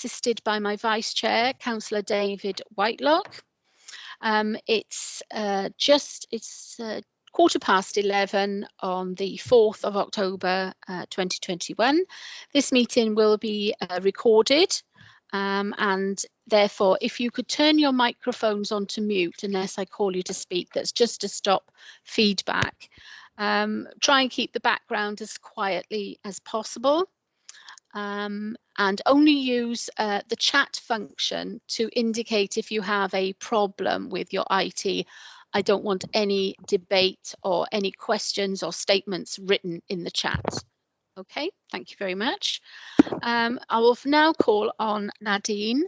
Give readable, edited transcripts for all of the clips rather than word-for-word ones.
assisted by my Vice Chair, Councillor David Whitelock. It's 11:15 on the 4th of October 2021. This meeting will be recorded, and therefore if you could turn your microphones on to mute unless I call you to speak, that's just to stop feedback. Try and keep the background as quietly as possible, and only use the chat function to indicate if you have a problem with your IT. I don't want any debate or any questions or statements written in the chat. Okay, thank you very much. I will now call on Nadine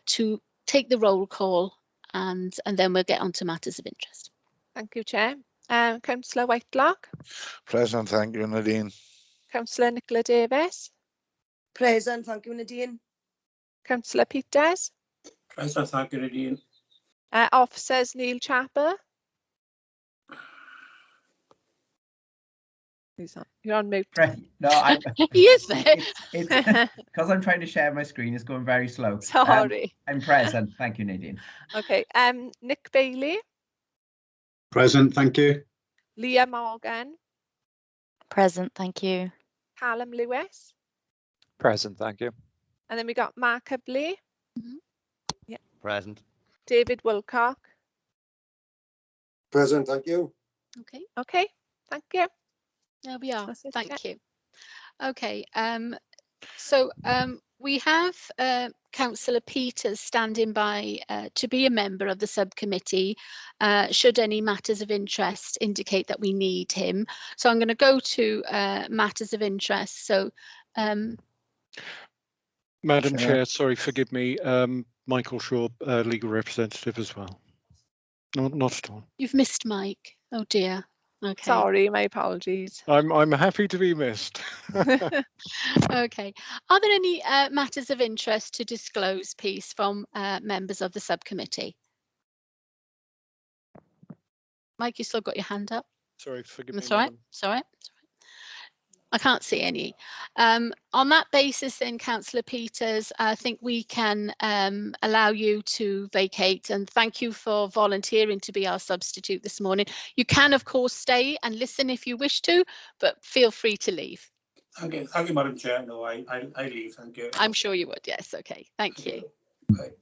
to take the roll call, and then we'll get on to matters of interest. Thank you, Chair. Councillor Whitelock. Present, thank you, Nadine. Councillor Nicola Davis. Present, thank you, Nadine. Councillor Peters. Present, thank you, Nadine. Officers Neil Chapel. You're on mute. No, He is there. It's because I'm trying to share my screen. It's going very slow. Sorry. I'm present. Thank you, Nadine. Okay. Nick Bailey. Present, thank you. Leah Morgan. Present, thank you. Callum Lewis. Present, thank you. And then we got Mark Hubley. Yeah. Present. David Wilcock. Present, thank you. Okay. Okay, thank you. There we are. That's it, Thank yeah. you. Okay. So we have Councillor Peters standing by to be a member of the subcommittee should any matters of interest indicate that we need him. So I'm going to go to matters of interest. So Madam Chair, sorry, forgive me, Michael Shaw, legal representative as well. Not at all. you've missed Mike. Oh dear. Okay. Sorry, my apologies. I'm happy to be missed. Okay. Are there any matters of interest to disclose, please, from members of the subcommittee? Mike, you still got your hand up? Sorry, forgive me. That's all right. Madam. It's all right. I can't see any. On that basis, then, Councillor Peters, I think we can allow you to vacate, and thank you for volunteering to be our substitute this morning. You can, of course, stay and listen if you wish to, but feel free to leave. Thank you, Madam Chair. No, I leave, thank you. I'm sure you would, yes. Okay, thank you. Bye.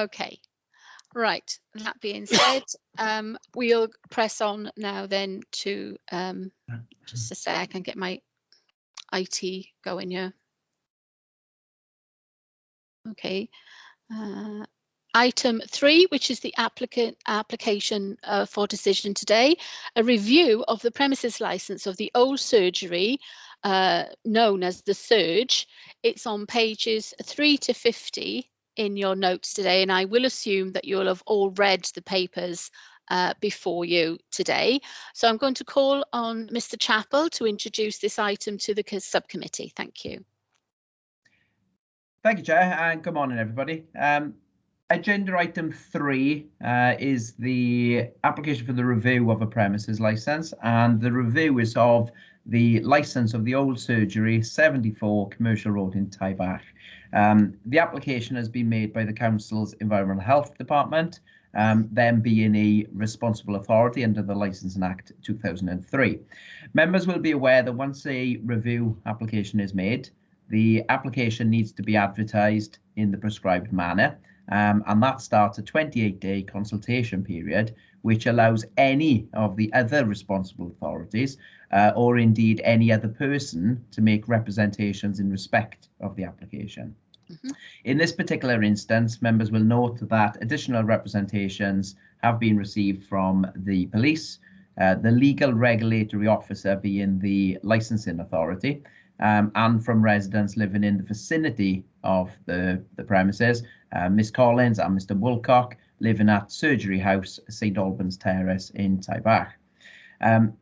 Okay, right. That being said, we'll press on now then to just a sec and get my IT going here. Okay. Item 3, which is the application for decision today, a review of the premises license of the old surgery known as the Surge. It's on pages 3 to 50 in your notes today, and I will assume that you'll have all read the papers before you today. So I'm going to call on Mr. Chappell to introduce this item to the subcommittee. Thank you. Thank you, Chair, and good morning, everybody. Agenda item 3 is the application for the review of a premises licence, and the review is of the licence of the old surgery 74 Commercial Road in Talbot. The application has been made by the Council's Environmental Health Department, them being a responsible authority under the Licensing Act 2003. Members will be aware that once a review application is made, the application needs to be advertised in the prescribed manner, and that starts a 28-day consultation period, which allows any of the other responsible authorities or indeed any other person to make representations in respect of the application. In this particular instance, members will note that additional representations have been received from the police, the legal regulatory officer being the licensing authority, and from residents living in the vicinity of the premises, Miss Collins and Mr. Wilcock, living at Surgery House, St Albans Terrace in Talbot.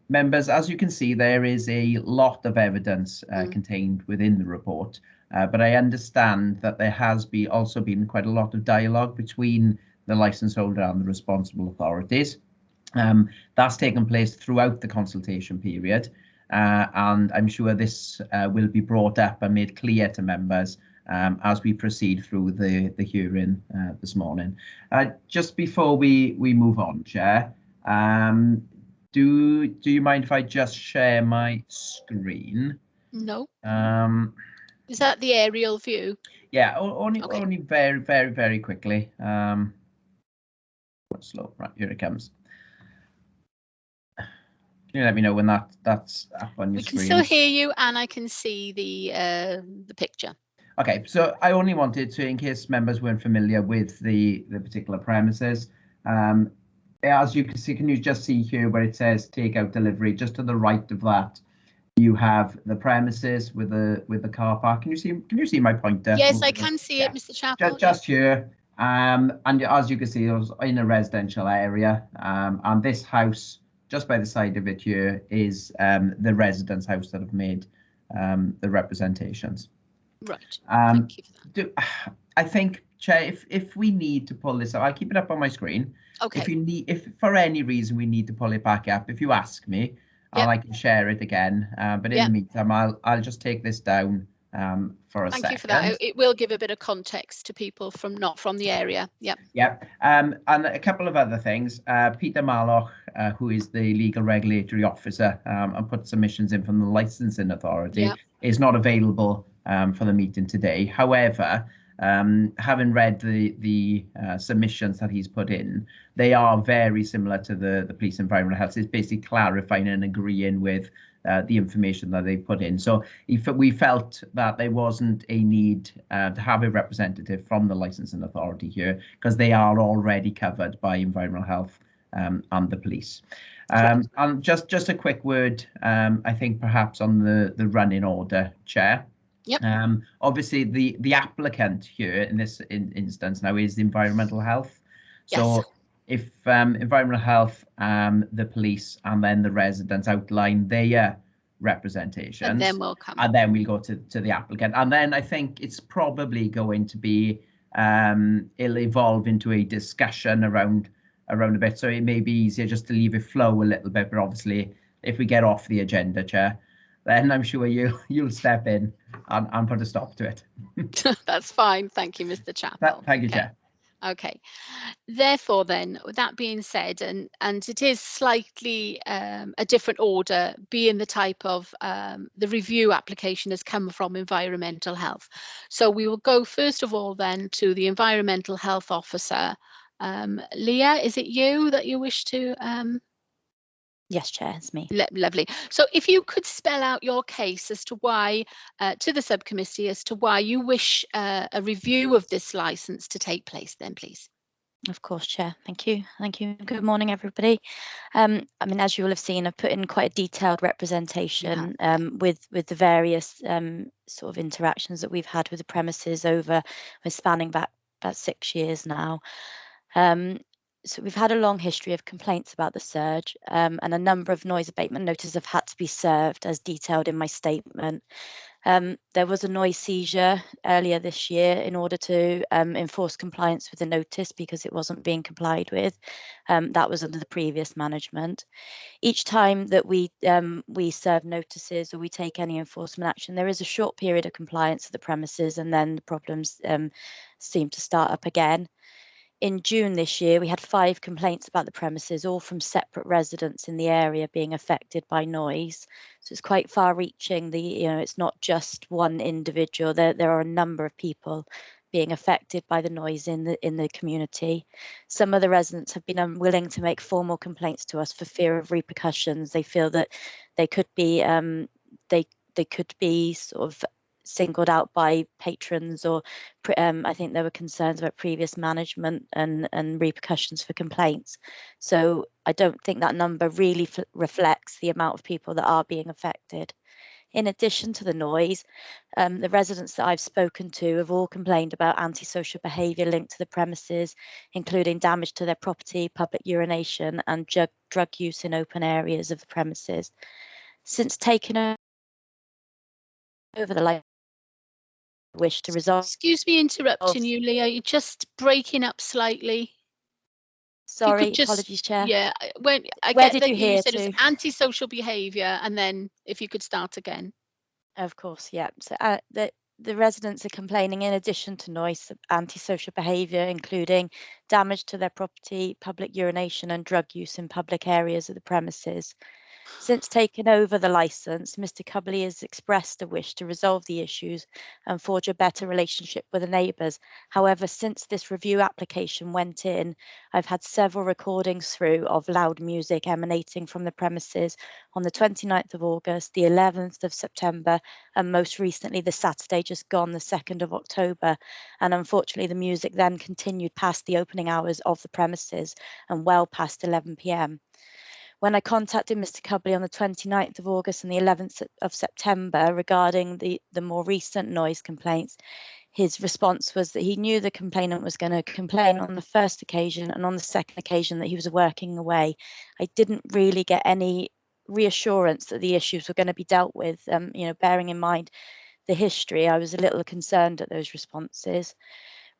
Members, as you can see, there is a lot of evidence contained within the report, but I understand that there has also been quite a lot of dialogue between the licence holder and the responsible authorities. That's taken place throughout the consultation period, and I'm sure this will be brought up and made clear to members as we proceed through the hearing this morning. Just before we move on, Chair, do you mind if I just share my screen? No. Is Is that the aerial view? Yeah, only Okay. only very quickly. Slow. Right, here it comes. Can you let me know when that's up on your We can screen? still hear you, and I can see the picture. Okay, so I only wanted to, in case members weren't familiar with the particular premises, as you can see, can you just see here where it says takeout delivery? Just to the right of that, you have the premises with the car park. Can you see my pointer? Yes, I can see it, Mr. Chapel. Just here. And as you can see, it was in a residential area. And this house, just by the side of it here, is the residence house that have made the representations. Right. Thank you for that. I think, Chair, if we need to pull this up, I'll keep it up on my screen. Okay. If for any reason we need to pull it back up, if you ask me, and I can share it again. But in the meantime, I'll just take this down for a second. Thank you for that. It will give a bit of context to people not from the area. Yep. Yep. And a couple of other things. Peter Marloch, who is the legal regulatory officer and put submissions in from the licensing authority, is not available for the meeting today. However, having read the submissions that he's put in, they are very similar to the police environmental health. It's basically clarifying and agreeing with the information that they put in. So we felt that there wasn't a need to have a representative from the licensing authority here, because they are already covered by environmental health and the police. And just a quick word, I think perhaps on the running order, Chair. Yep. Obviously, the applicant here in this instance now is environmental health. So if environmental health, the police, and then the residents outline their representations, and then we'll come. And then we'll go to the applicant. And then I think it's probably going to be, it'll evolve into a discussion around a bit. So it may be easier just to leave it flow a little bit. But obviously, if we get off the agenda, Chair, then I'm sure you'll step in and put a stop to it. That's fine. Thank you, Mr. Chapel. Thank you, Chair. Okay. Therefore, then, with that being said, and it is slightly a different order, being the type of the review application has come from environmental health. So we will go first of all then to the environmental health officer. Leah, is it you that you wish to? Yes, Chair, it's me. Lovely. So if you could spell out your case as to why, to the subcommittee, as to why you wish a review of this licence to take place, then please. Of course, Chair. Thank you. Thank you. Good morning, everybody. I mean, as you will have seen, I've put in quite a detailed representation with the various sort of interactions that we've had with the premises over, we're spanning back about 6 years now. So we've had a long history of complaints about the surge, and a number of noise abatement notices have had to be served, as detailed in my statement. There was a noise seizure earlier this year in order to enforce compliance with the notice because it wasn't being complied with. That was under the previous management. Each time that we serve notices or we take any enforcement action, there is a short period of compliance of the premises, and then the problems seem to start up again. In June this year, we had 5 complaints about the premises, all from separate residents in the area being affected by noise. So it's quite far-reaching. It's not just one individual. There are a number of people being affected by the noise in the community. Some of the residents have been unwilling to make formal complaints to us for fear of repercussions. They feel that they could be sort of singled out by patrons, or I think there were concerns about previous management and repercussions for complaints. So I don't think that number really reflects the amount of people that are being affected. In addition to the noise, the residents that I've spoken to have all complained about antisocial behaviour linked to the premises, including damage to their property, public urination, and drug use in open areas of the premises. Since taking over the wish to resolve. Excuse me interrupting you, Leah. You're just breaking up slightly. Sorry, apologies, Chair. Yeah, where did you hear said it was antisocial behaviour, and then if you could start again. Of course, yeah. So the residents are complaining, in addition to noise, antisocial behaviour, including damage to their property, public urination and drug use in public areas of the premises. Since taking over the licence, Mr Cubley has expressed a wish to resolve the issues and forge a better relationship with the neighbours. However, since this review application went in, I've had several recordings through of loud music emanating from the premises on the 29th of August, the 11th of September, and most recently the Saturday just gone, the 2nd of October. And unfortunately, the music then continued past the opening hours of the premises and well past 11 p.m. When I contacted Mr Cubley on the 29th of August and the 11th of September regarding the more recent noise complaints, his response was that he knew the complainant was going to complain on the first occasion, and on the second occasion that he was working away. I didn't really get any reassurance that the issues were going to be dealt with. Bearing in mind the history, I was a little concerned at those responses.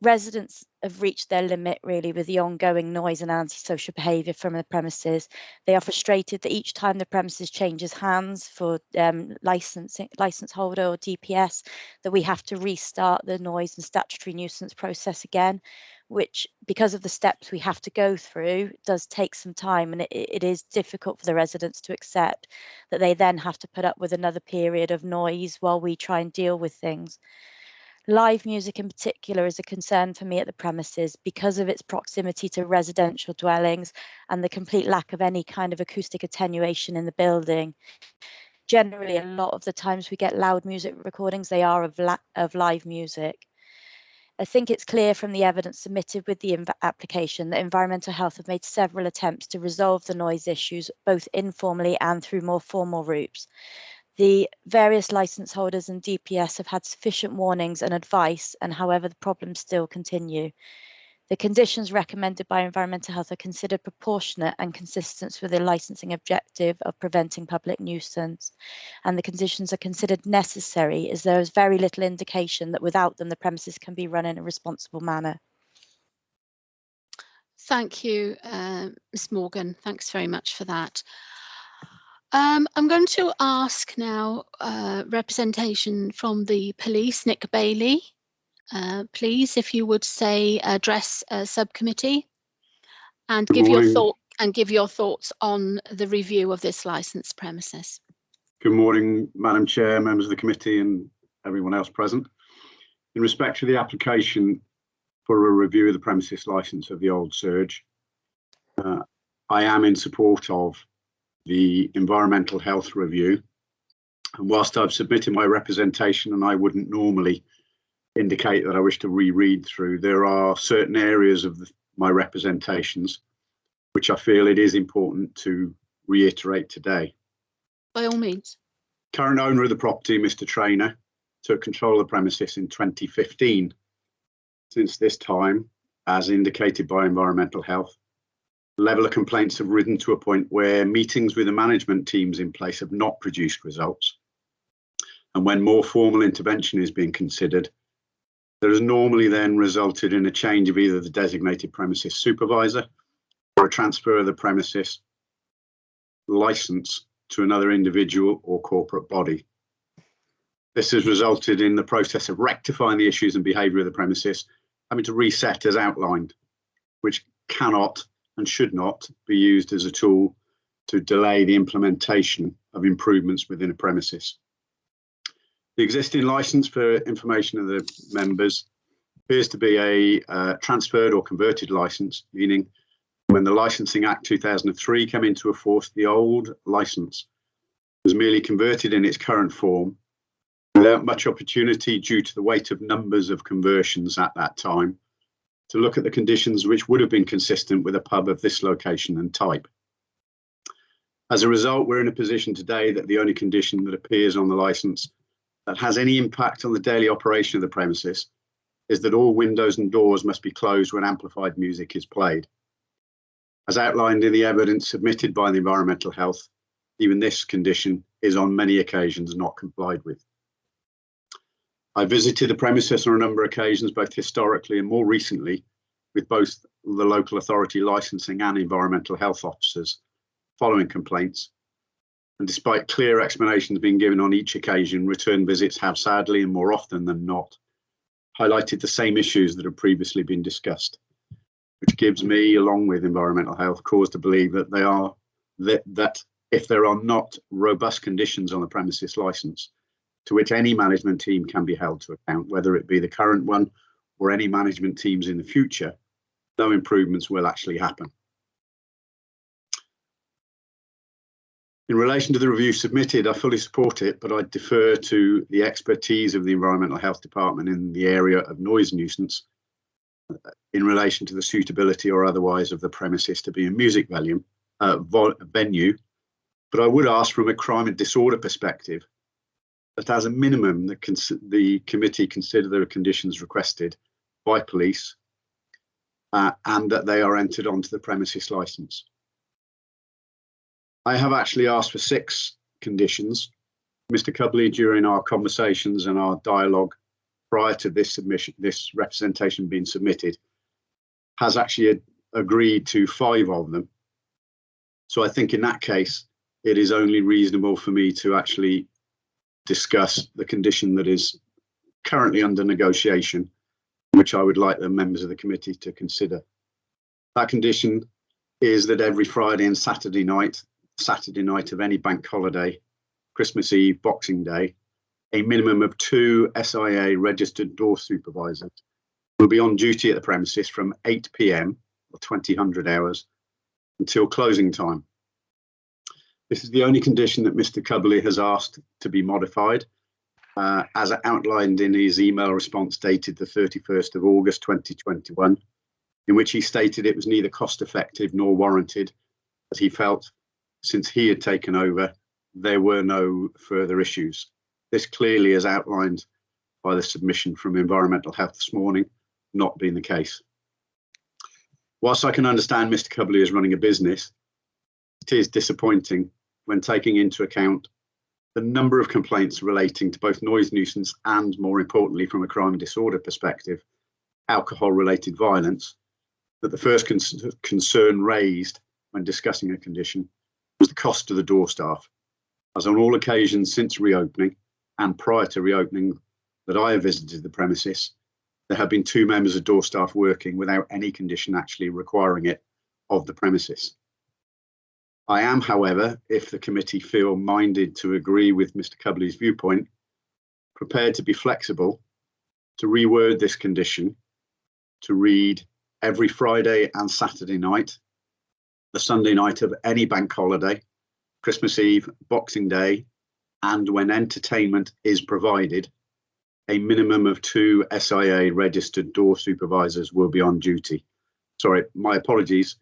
Residents have reached their limit really with the ongoing noise and antisocial behaviour from the premises. They are frustrated that each time the premises changes hands for licence holder or DPS, that we have to restart the noise and statutory nuisance process again, which, because of the steps we have to go through, does take some time, and it is difficult for the residents to accept that they then have to put up with another period of noise while we try and deal with things. Live music in particular is a concern for me at the premises because of its proximity to residential dwellings and the complete lack of any kind of acoustic attenuation in the building. Generally, a lot of the times we get loud music recordings, they are of live music. I think it's clear from the evidence submitted with the application that Environmental Health have made several attempts to resolve the noise issues, both informally and through more formal routes. The various licence holders and DPS have had sufficient warnings and advice, and however, the problems still continue. The conditions recommended by Environmental Health are considered proportionate and consistent with the licensing objective of preventing public nuisance, and the conditions are considered necessary as there is very little indication that without them the premises can be run in a responsible manner. Thank you, Ms Morgan. Thanks very much for that. I'm going to ask now representation from the police, Nick Bailey. Please, if you would say address subcommittee and give your thoughts on the review of this licensed premises. Good morning, Madam Chair, members of the committee and everyone else present. In respect to the application for a review of the premises licence of the Old Surge, I am in support of the environmental health review. And whilst I've submitted my representation and I wouldn't normally indicate that I wish to reread through, there are certain areas of my representations which I feel it is important to reiterate today. By all means. Current owner of the property, Mr. Traynor, took control of the premises in 2015. Since this time, as indicated by Environmental Health, the level of complaints have risen to a point where meetings with the management teams in place have not produced results. And when more formal intervention is being considered, there has normally then resulted in a change of either the designated premises supervisor or a transfer of the premises licence to another individual or corporate body. This has resulted in the process of rectifying the issues and behaviour of the premises having to reset as outlined, which cannot and should not be used as a tool to delay the implementation of improvements within a premises. The existing licence, for information of the members, appears to be a transferred or converted licence, meaning when the Licensing Act 2003 came into force, the old licence was merely converted in its current form without much opportunity, due to the weight of numbers of conversions at that time, to look at the conditions which would have been consistent with a pub of this location and type. As a result, we're in a position today that the only condition that appears on the licence that has any impact on the daily operation of the premises is that all windows and doors must be closed when amplified music is played. As outlined in the evidence submitted by the Environmental Health, even this condition is on many occasions not complied with. I visited the premises on a number of occasions, both historically and more recently, with both the local authority licensing and environmental health officers following complaints. And despite clear explanations being given on each occasion, return visits have sadly and more often than not highlighted the same issues that have previously been discussed, which gives me, along with environmental health, cause to believe that that if there are not robust conditions on the premises licence to which any management team can be held to account, whether it be the current one or any management teams in the future, no improvements will actually happen. In relation to the review submitted, I fully support it, but I defer to the expertise of the Environmental Health Department in the area of noise nuisance in relation to the suitability or otherwise of the premises to be a music venue. But I would ask from a crime and disorder perspective that as a minimum, the committee consider the conditions requested by police and that they are entered onto the premises licence. I have actually asked for 6 conditions. Mr. Cubley, during our conversations and our dialogue prior to this representation being submitted, has actually agreed to 5 of them. So I think in that case, it is only reasonable for me to actually discuss the condition that is currently under negotiation, which I would like the members of the committee to consider. That condition is that every Friday and Saturday night of any bank holiday, Christmas Eve, Boxing Day, a minimum of 2 SIA registered door supervisors will be on duty at the premises from 8 p.m. or 2000 hours until closing time. This is the only condition that Mr. Cubley has asked to be modified, as outlined in his email response dated the 31st of August 2021, in which he stated it was neither cost effective nor warranted, as he felt since he had taken over, there were no further issues. This clearly is outlined by the submission from Environmental Health this morning, not being the case. Whilst I can understand Mr. Cubley is running a business, it is disappointing when taking into account the number of complaints relating to both noise nuisance and, more importantly, from a crime and disorder perspective, alcohol-related violence, that the first concern raised when discussing a condition was the cost to the door staff, as on all occasions since reopening and prior to reopening that I have visited the premises, there have been 2 members of door staff working without any condition actually requiring it of the premises. I am, however, if the committee feel minded to agree with Mr. Cubley's viewpoint, prepared to be flexible to reword this condition to read every Friday and Saturday night, the Sunday night of any bank holiday, Christmas Eve, Boxing Day, and when entertainment is provided, a minimum of 2 SIA registered door supervisors will be on duty. Sorry, my apologies.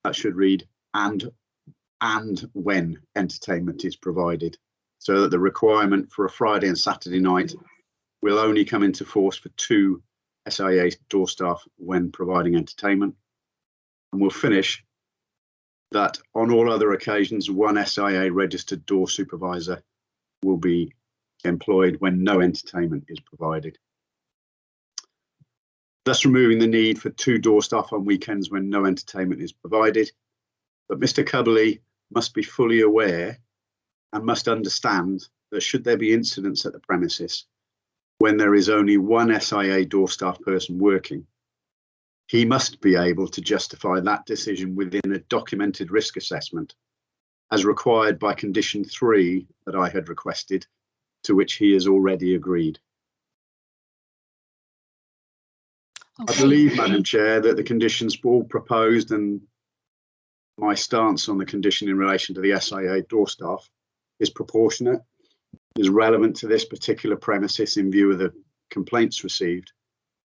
That should read and when entertainment is provided, so that the requirement for a Friday and Saturday night will only come into force for 2 SIA door staff when providing entertainment. And we'll finish that on all other occasions, 1 SIA registered door supervisor will be employed when no entertainment is provided, thus removing the need for 2 door staff on weekends when no entertainment is provided. But Mr. Cubley must be fully aware and must understand that should there be incidents at the premises when there is only 1 SIA door staff person working, he must be able to justify that decision within a documented risk assessment as required by condition 3 that I had requested, to which he has already agreed. Okay. I believe, Madam Chair, that the conditions all proposed and my stance on the condition in relation to the SIA door staff is proportionate, is relevant to this particular premises in view of the complaints received,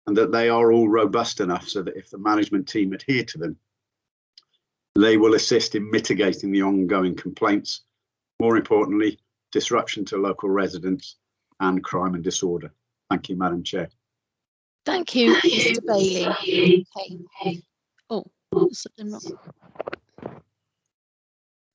and that they are all robust enough so that if the management team adhere to them, they will assist in mitigating the ongoing complaints, more importantly, disruption to local residents and crime and disorder. Thank you, Madam Chair. Thank you, Mr. Bailey. Okay. Oh, something wrong.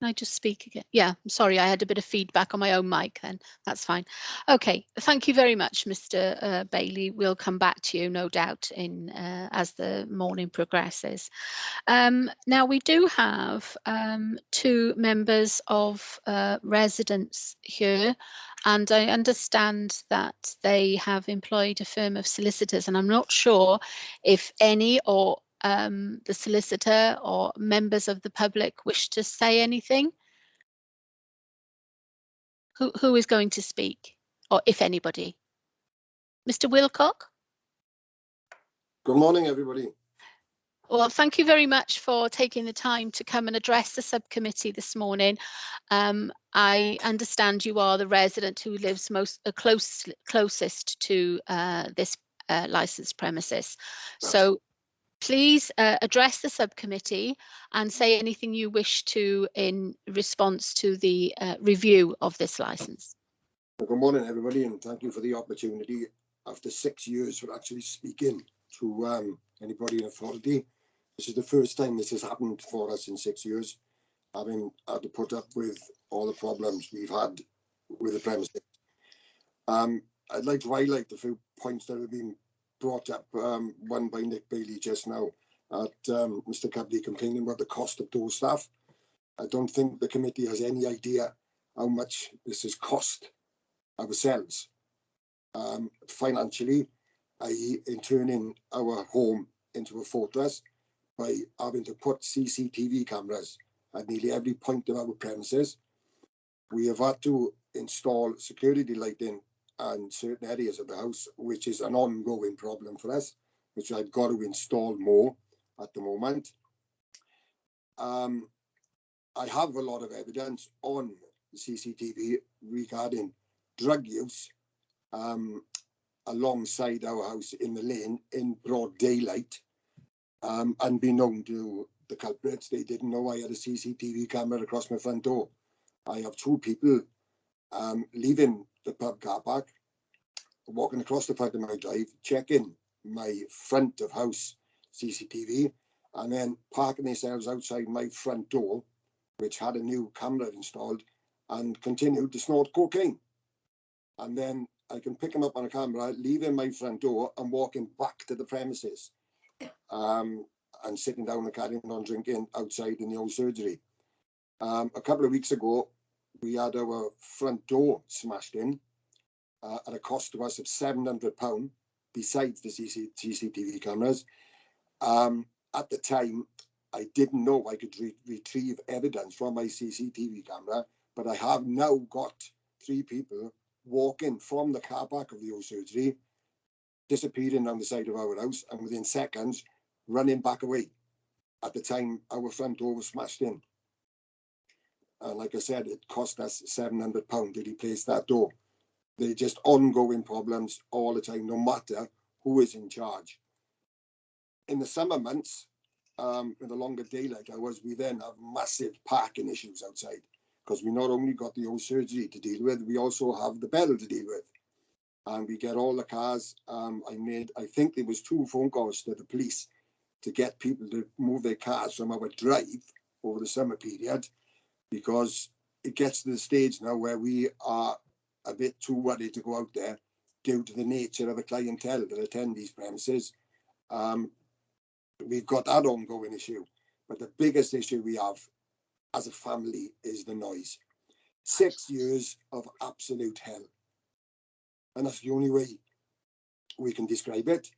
Can I just speak again? Yeah, I'm sorry, I had a bit of feedback on my own mic then. That's fine. Okay, thank you very much, Mr. Bailey. We'll come back to you, no doubt, in as the morning progresses. Now, we do have 2 members of residents here, and I understand that they have employed a firm of solicitors, and I'm not sure if any or the solicitor or members of the public wish to say anything. Who is going to speak, or if anybody? Mr. Wilcock? Good morning, everybody. Well, thank you very much for taking the time to come and address the subcommittee this morning. I understand you are the resident who lives closest to this licensed premises. So please address the subcommittee and say anything you wish to in response to the review of this license. Good morning, everybody, and thank you for the opportunity after 6 years for actually speaking to anybody in authority. This is the first time this has happened for us in 6 years, having had to put up with all the problems we've had with the premises. I'd like to highlight a few points that have been brought up, one by Nick Bailey just now, at Mr. Cubley complaining about the cost of door staff. I don't think the committee has any idea how much this has cost ourselves financially, i.e. in turning our home into a fortress by having to put CCTV cameras at nearly every point of our premises. We have had to install security lighting in certain areas of the house, which is an ongoing problem for us, which I've got to install more at the moment. I have a lot of evidence on CCTV regarding drug use alongside our house in the lane in broad daylight. Unbeknown to the culprits, they didn't know I had a CCTV camera across my front door. I have 2 people leaving the pub car park, walking across the front of my drive, checking my front of house CCTV, and then parking themselves outside my front door, which had a new camera installed, and continued to snort cocaine. And then I can pick them up on a camera, leaving my front door and walking back to the premises, and sitting down and carrying on drinking outside in the old surgery. A couple of weeks ago, we had our front door smashed in at a cost to us of £700, besides the CCTV cameras. At the time, I didn't know I could retrieve evidence from my CCTV camera, but I have now got 3 people walking from the car park of the old surgery, disappearing down the side of our house, and within seconds, running back away. At the time, our front door was smashed in. And like I said, it cost us £700 to replace that door. They're just ongoing problems all the time, no matter who is in charge. In the summer months, in the longer daylight hours, we then have massive parking issues outside, because we not only got the old surgery to deal with, we also have the Bell to deal with. And we get all the cars. I think there was 2 phone calls to the police to get people to move their cars from our drive over the summer period, because it gets to the stage now where we are a bit too worried to go out there due to the nature of the clientele that attend these premises. We've got that ongoing issue, but the biggest issue we have as a family is the noise. 6 years of absolute hell, and that's the only way we can describe it.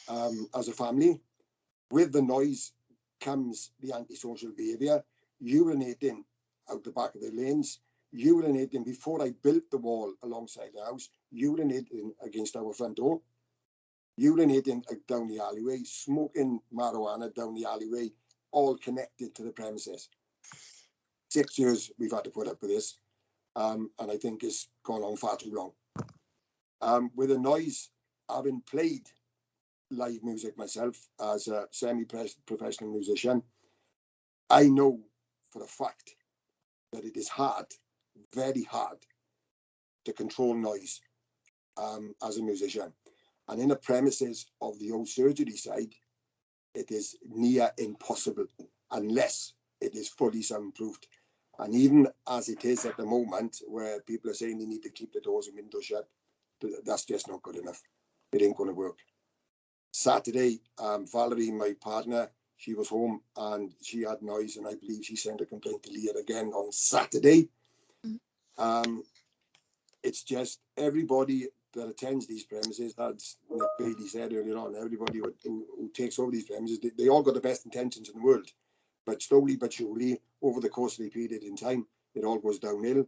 As a family, with the noise comes the antisocial behaviour, urinating out the back of the lanes, urinating before I built the wall alongside the house, urinating against our front door, urinating down the alleyway, smoking marijuana down the alleyway, all connected to the premises. 6 years we've had to put up with this, and I think it's gone on far too long. With the noise, having played live music myself as a semi-professional musician, I know for a fact that it is hard, very hard, to control noise as a musician. And in the premises of the old surgery side, it is near impossible unless it is fully soundproofed. And even as it is at the moment, where people are saying they need to keep the doors and windows shut, that's just not good enough. It ain't going to work. Saturday, Valerie, my partner, she was home and she had noise, and I believe she sent a complaint to Leah again on Saturday. It's just everybody that attends these premises, as Nick Bailey said earlier on, everybody who takes over these premises, they all got the best intentions in the world. But slowly but surely, over the course of the period in time, it all goes downhill.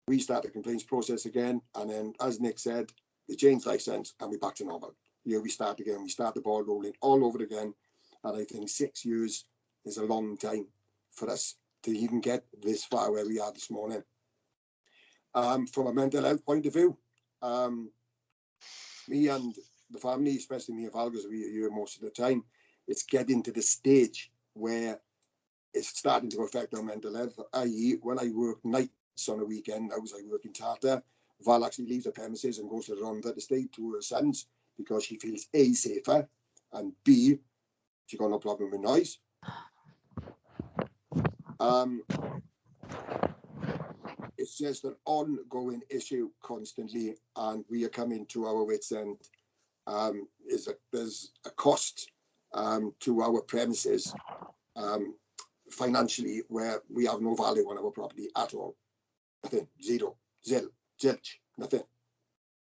We start the complaints process again, and then, as Nick said, they change license and we're back to normal. Here we start again. We start the ball rolling all over again. And I think 6 years is a long time for us to even get this far where we are this morning. From a mental health point of view, me and the family, especially me and Val, because we're here most of the time, it's getting to the stage where it's starting to affect our mental health, i.e. when I work nights on a weekend, I work in Tata, Val actually leaves the premises and goes to the Rhondda estate to her sons because she feels A, safer, and B, she got no problem with noise. It's just an ongoing issue constantly, and we are coming to our wits' end. There's a cost to our premises financially, where we have no value on our property at all. Nothing, zero, zilch, nothing.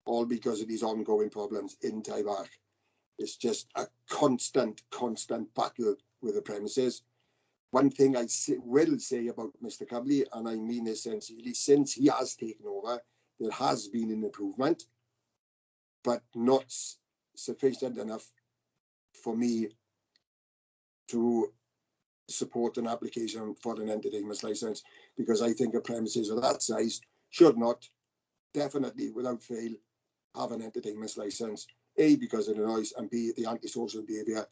All because of these ongoing problems in Talbot. It's just a constant battle with the premises. One thing I will say about Mr. Cubley, and I mean this sincerely, since he has taken over, there has been an improvement, but not sufficient enough for me to support an application for an entertainment license, because I think a premises of that size should not, definitely without fail, have an entertainment license. A, because of the noise, and B, the antisocial behaviour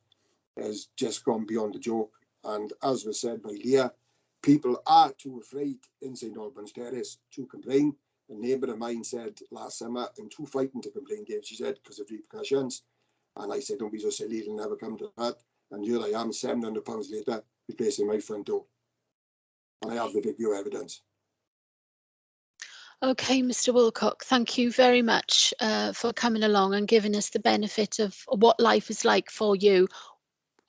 has just gone beyond the joke. And as was said by Leah, people are too afraid in St. Albans Terrace to complain. A neighbour of mine said last summer, I'm too frightened to complain, Dave, she said, because of repercussions. And I said, don't be so silly, it'll never come to that. And here I am, £700 later, replacing my front door. And I have the video evidence. Okay, Mr. Wilcock, thank you very much for coming along and giving us the benefit of what life is like for you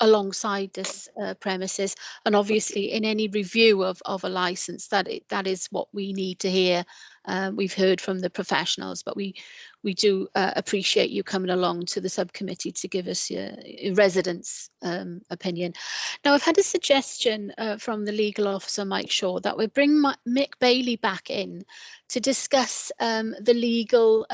alongside this premises, and obviously in any review of a license, that is what we need to hear. We've heard from the professionals, but we do appreciate you coming along to the subcommittee to give us your residents' opinion. Now, I've had a suggestion from the legal officer, Mike Shaw, that we bring Mick Bailey back in to discuss the legal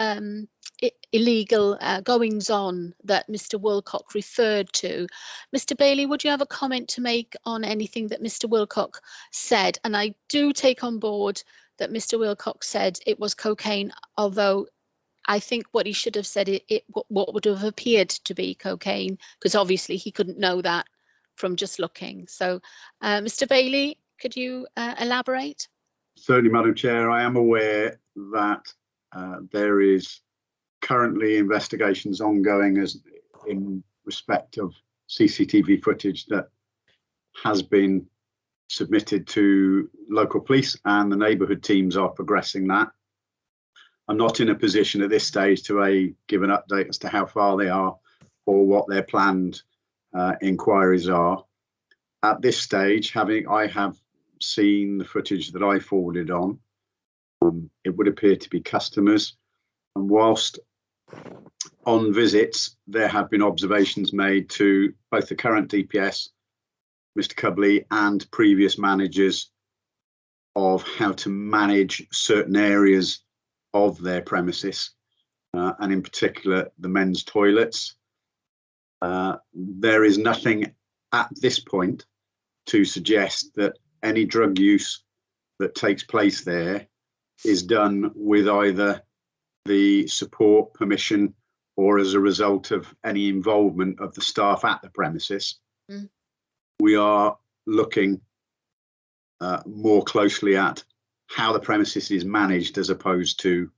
illegal goings on that Mr. Wilcock referred to. Mr. Bailey, would you have a comment to make on anything that Mr. Wilcock said? And I do take on board that Mr. Wilcock said it was cocaine, although I think what he should have said what would have appeared to be cocaine, because obviously he couldn't know that from just looking. So, Mr. Bailey, could you elaborate? Certainly, Madam Chair, I am aware that there is currently investigations ongoing as in respect of CCTV footage that has been submitted to local police, and the neighbourhood teams are progressing that. I'm not in a position at this stage to give an update as to how far they are or what their planned inquiries are. At this stage, I have seen the footage that I forwarded on. It would appear to be customers, and whilst on visits there have been observations made to both the current DPS, Mr. Cubley, and previous managers of how to manage certain areas of their premises, and in particular the men's toilets. There is nothing at this point to suggest that any drug use that takes place there is done with either the support, permission, or as a result of any involvement of the staff at the premises. We are looking more closely at how the premises is managed as opposed to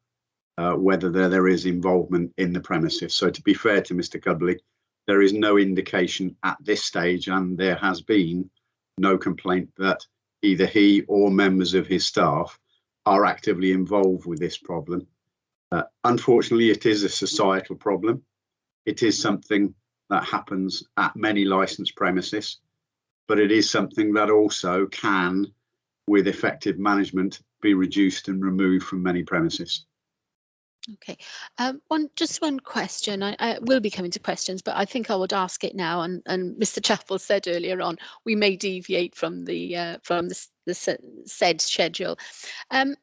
whether there is involvement in the premises. So to be fair to Mr. Cubley, there is no indication at this stage, and there has been no complaint that either he or members of his staff are actively involved with this problem. Unfortunately, it is a societal problem. It is something that happens at many licensed premises, but it is something that also can, with effective management, be reduced and removed from many premises. Okay, just one question. I will be coming to questions, but I think I would ask it now. And Mr. Chappell said earlier on, we may deviate from the said schedule. Are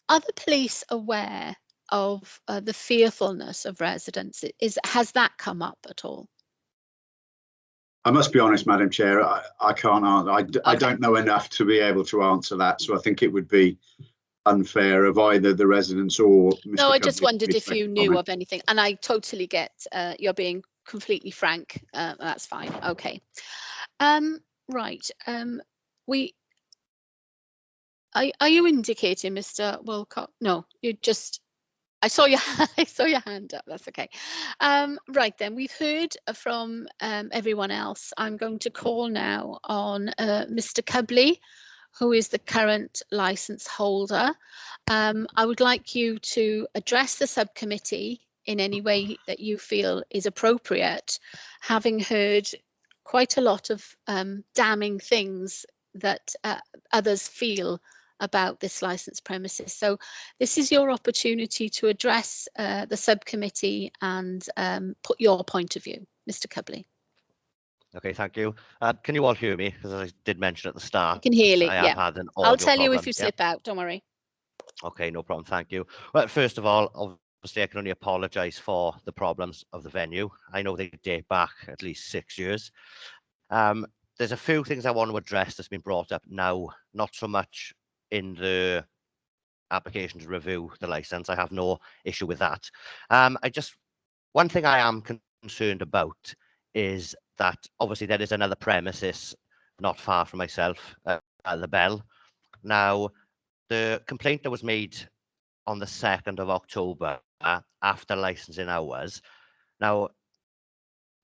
the police aware of the fearfulness of residents? Has that come up at all? I must be honest, Madam Chair, I can't answer. I don't know enough to be able to answer that, so I think it would be unfair of either the residents or Mr. No, I just Cudley wondered if you knew comment. of anything, and I totally get you're being completely frank. That's fine. Okay. Right. Are you indicating, Mr. Wilcox? No, you just. I saw your hand up. That's okay. Right then, we've heard from everyone else. I'm going to call now on Mr. Cudley, who is the current license holder. I would like you to address the subcommittee in any way that you feel is appropriate, having heard quite a lot of damning things that others feel about this licensed premises. So this is your opportunity to address the subcommittee and put your point of view. Mr. Cudley. Okay, thank you. Can you all hear me? Because I did mention at the start, I can hear you. I have Yeah. had an audio I'll tell you if problem. you slip out. Don't worry. Okay, no problem. Thank you. Well, first of all, obviously, I can only apologise for the problems of the venue. I know they date back at least 6 years. There's a few things I want to address that's been brought up now, not so much in the application to review the license. I have no issue with that. One thing I am concerned about is that obviously there is another premises not far from myself at the Bell. Now, the complaint that was made on the 2nd of October after licensing hours. Now,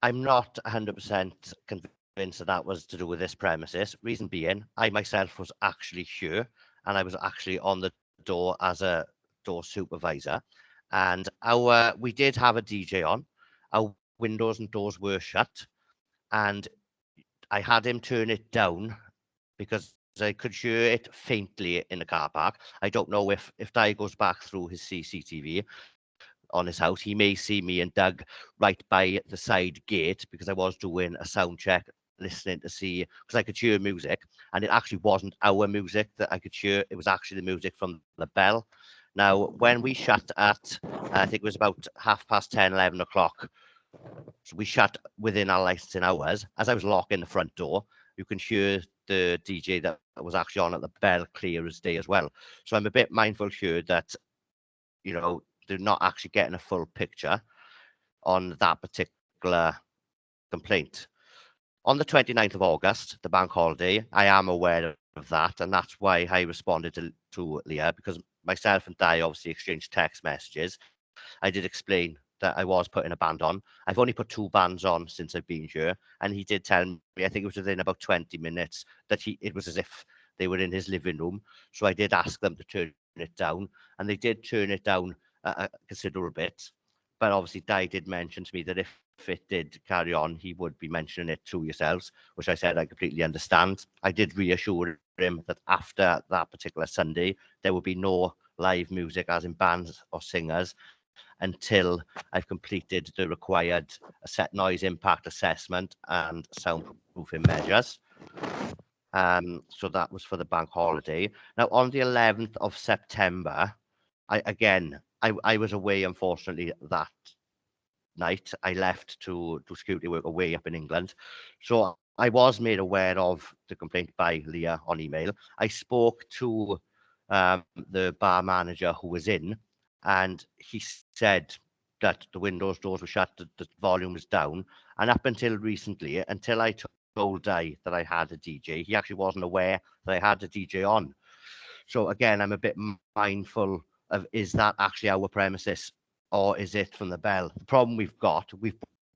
I'm not 100% convinced that was to do with this premises. Reason being, I myself was actually here and I was actually on the door as a door supervisor. And we did have a DJ on. Our windows and doors were shut. And I had him turn it down because I could hear it faintly in the car park. I don't know if Di goes back through his CCTV on his house, he may see me and Doug right by the side gate because I was doing a sound check, listening to see, because I could hear music, and it actually wasn't our music that I could hear, it was actually the music from the Bell. Now, when we shut at, I think it was about 10:30, 11 o'clock, so we shut within our licensing hours. As I was locking the front door, you can hear the DJ that was actually on at the Bell clear as day as well. So I'm a bit mindful here that, you know, they're not actually getting a full picture on that particular complaint. On the 29th of August, the bank holiday, I am aware of that, and that's why I responded to Leah, because myself and Di obviously exchanged text messages. I did explain that I was putting a band on. I've only put 2 bands on since I've been here, and he did tell me, I think it was within about 20 minutes, that it was as if they were in his living room. So I did ask them to turn it down, and they did turn it down a considerable bit. But obviously Di did mention to me that if it did carry on, he would be mentioning it to yourselves, which I said I completely understand. I did reassure him that after that particular Sunday, there would be no live music, as in bands or singers, until I've completed the required set noise impact assessment and soundproofing measures. So that was for the bank holiday. Now, on the 11th of September, I was away, unfortunately, that night. I left to do security work away up in England. So I was made aware of the complaint by Leah on email. I spoke to the bar manager who was in, and he said that the windows, doors were shut, the volume was down. And up until recently, until I told Di that I had a DJ, he actually wasn't aware that I had a DJ on. So again, I'm a bit mindful of, is that actually our premises or is it from the Bell? The problem we've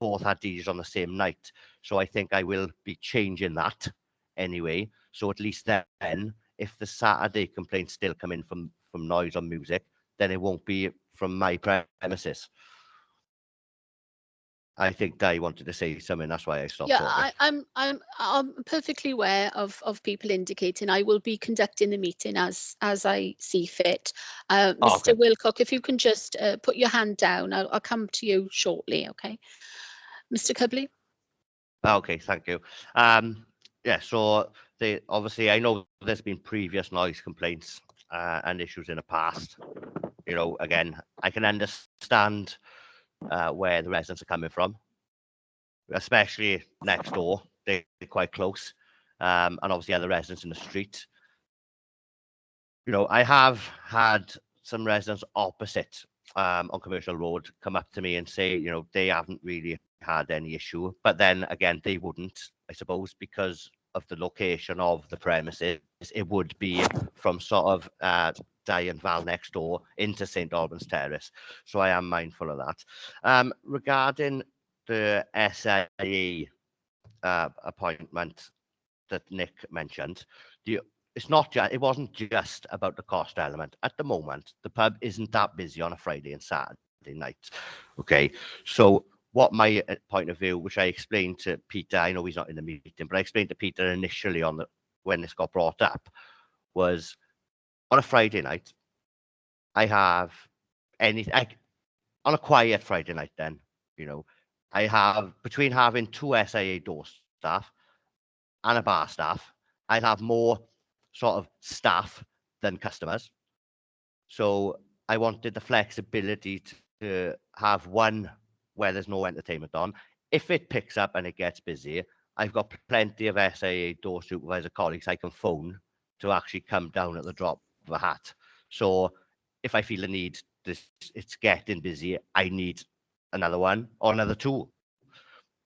both had DJs on the same night. So I think I will be changing that anyway. So at least then, if the Saturday complaints still come in from noise or music, then it won't be from my premises. I think Di wanted to say something. That's why I stopped Yeah, talking. I'm perfectly aware of people indicating. I will be conducting the meeting as I see fit. Mr. Okay. Wilcock, if you can just put your hand down, I'll come to you shortly. Okay, Mr. Cubley. Okay, thank you. Yeah, so obviously I know there's been previous noise complaints and issues in the past. You know, again, I can understand where the residents are coming from, especially next door. They're quite close, and obviously other residents in the street. You know, I have had some residents opposite on Commercial Road come up to me and say, you know, they haven't really had any issue, but then again, they wouldn't, I suppose, because of the location of the premises. It would be from sort of Di and Val next door into St Albans Terrace. So I am mindful of that. Regarding the SIA appointment that Nick mentioned, it wasn't just about the cost element. At the moment, the pub isn't that busy on a Friday and Saturday night. Okay, so what my point of view, which I explained to Peter, I know he's not in the meeting, but I explained to Peter initially when this got brought up, was on a Friday night, I have on a quiet Friday night then, you know, I have between having 2 SIA door staff and a bar staff, I'd have more sort of staff than customers. So I wanted the flexibility to have one where there's no entertainment on. If it picks up and it gets busy, I've got plenty of SIA door supervisor colleagues I can phone to actually come down at the drop of a hat. So if I feel a need, it's getting busy, I need another one or another 2,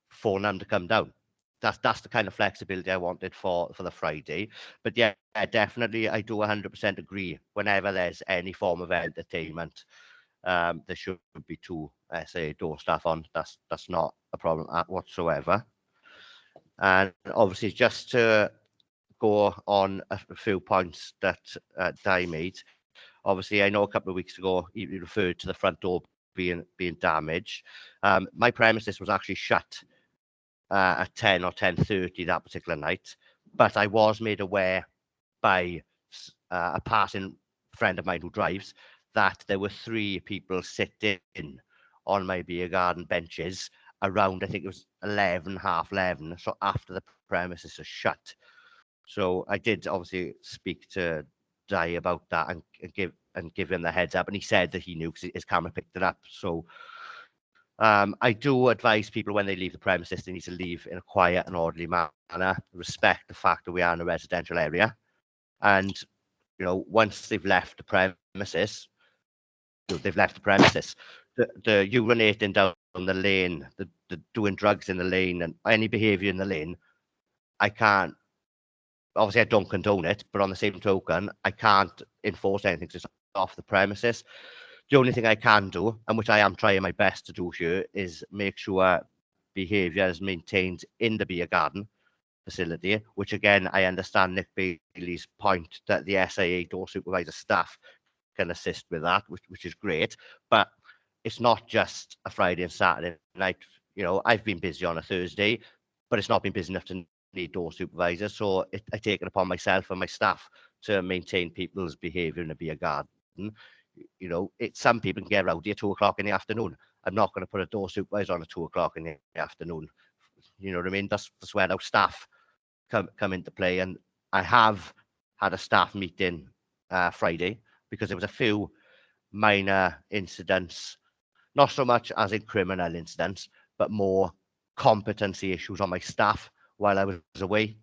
phone them to come down. That's the kind of flexibility I wanted for the Friday. But yeah, definitely, I do 100% agree. Whenever there's any form of entertainment, there should be 2 SIA door staff on. That's not a problem whatsoever. And obviously, just to go on a few points that Di made. Obviously, I know a couple of weeks ago you referred to the front door being damaged. My premises was actually shut at 10 or 10:30 that particular night, but I was made aware by a passing friend of mine who drives that there were 3 people sitting on my beer garden benches around, I think it was 11, half 11, so after the premises are shut. So I did obviously speak to Di about that and give him the heads up, and he said that he knew because his camera picked it up. So I do advise people when they leave the premises, they need to leave in a quiet and orderly manner, respect the fact that we are in a residential area. And, you know, once they've left the premises, they've left the premises. The urinating down the lane, the doing drugs in the lane and any behaviour in the lane, I can't, obviously I don't condone it, but on the same token, I can't enforce anything because it's off the premises. The only thing I can do, and which I am trying my best to do here, is make sure behaviour is maintained in the beer garden facility, which again, I understand Nick Bailey's point that the SIA door supervisor staff can assist with that, which is great. But it's not just a Friday and Saturday night. You know, I've been busy on a Thursday, but it's not been busy enough to need door supervisors. So I take it upon myself and my staff to maintain people's behaviour in a beer garden. You know, some people can get rowdy at 2 o'clock in the afternoon. I'm not going to put a door supervisor on at 2 o'clock in the afternoon. You know what I mean? That's where our staff come into play. And I have had a staff meeting Friday because there was a few minor incidents, not so much as in criminal incidents, but more competency issues on my staff while I was away.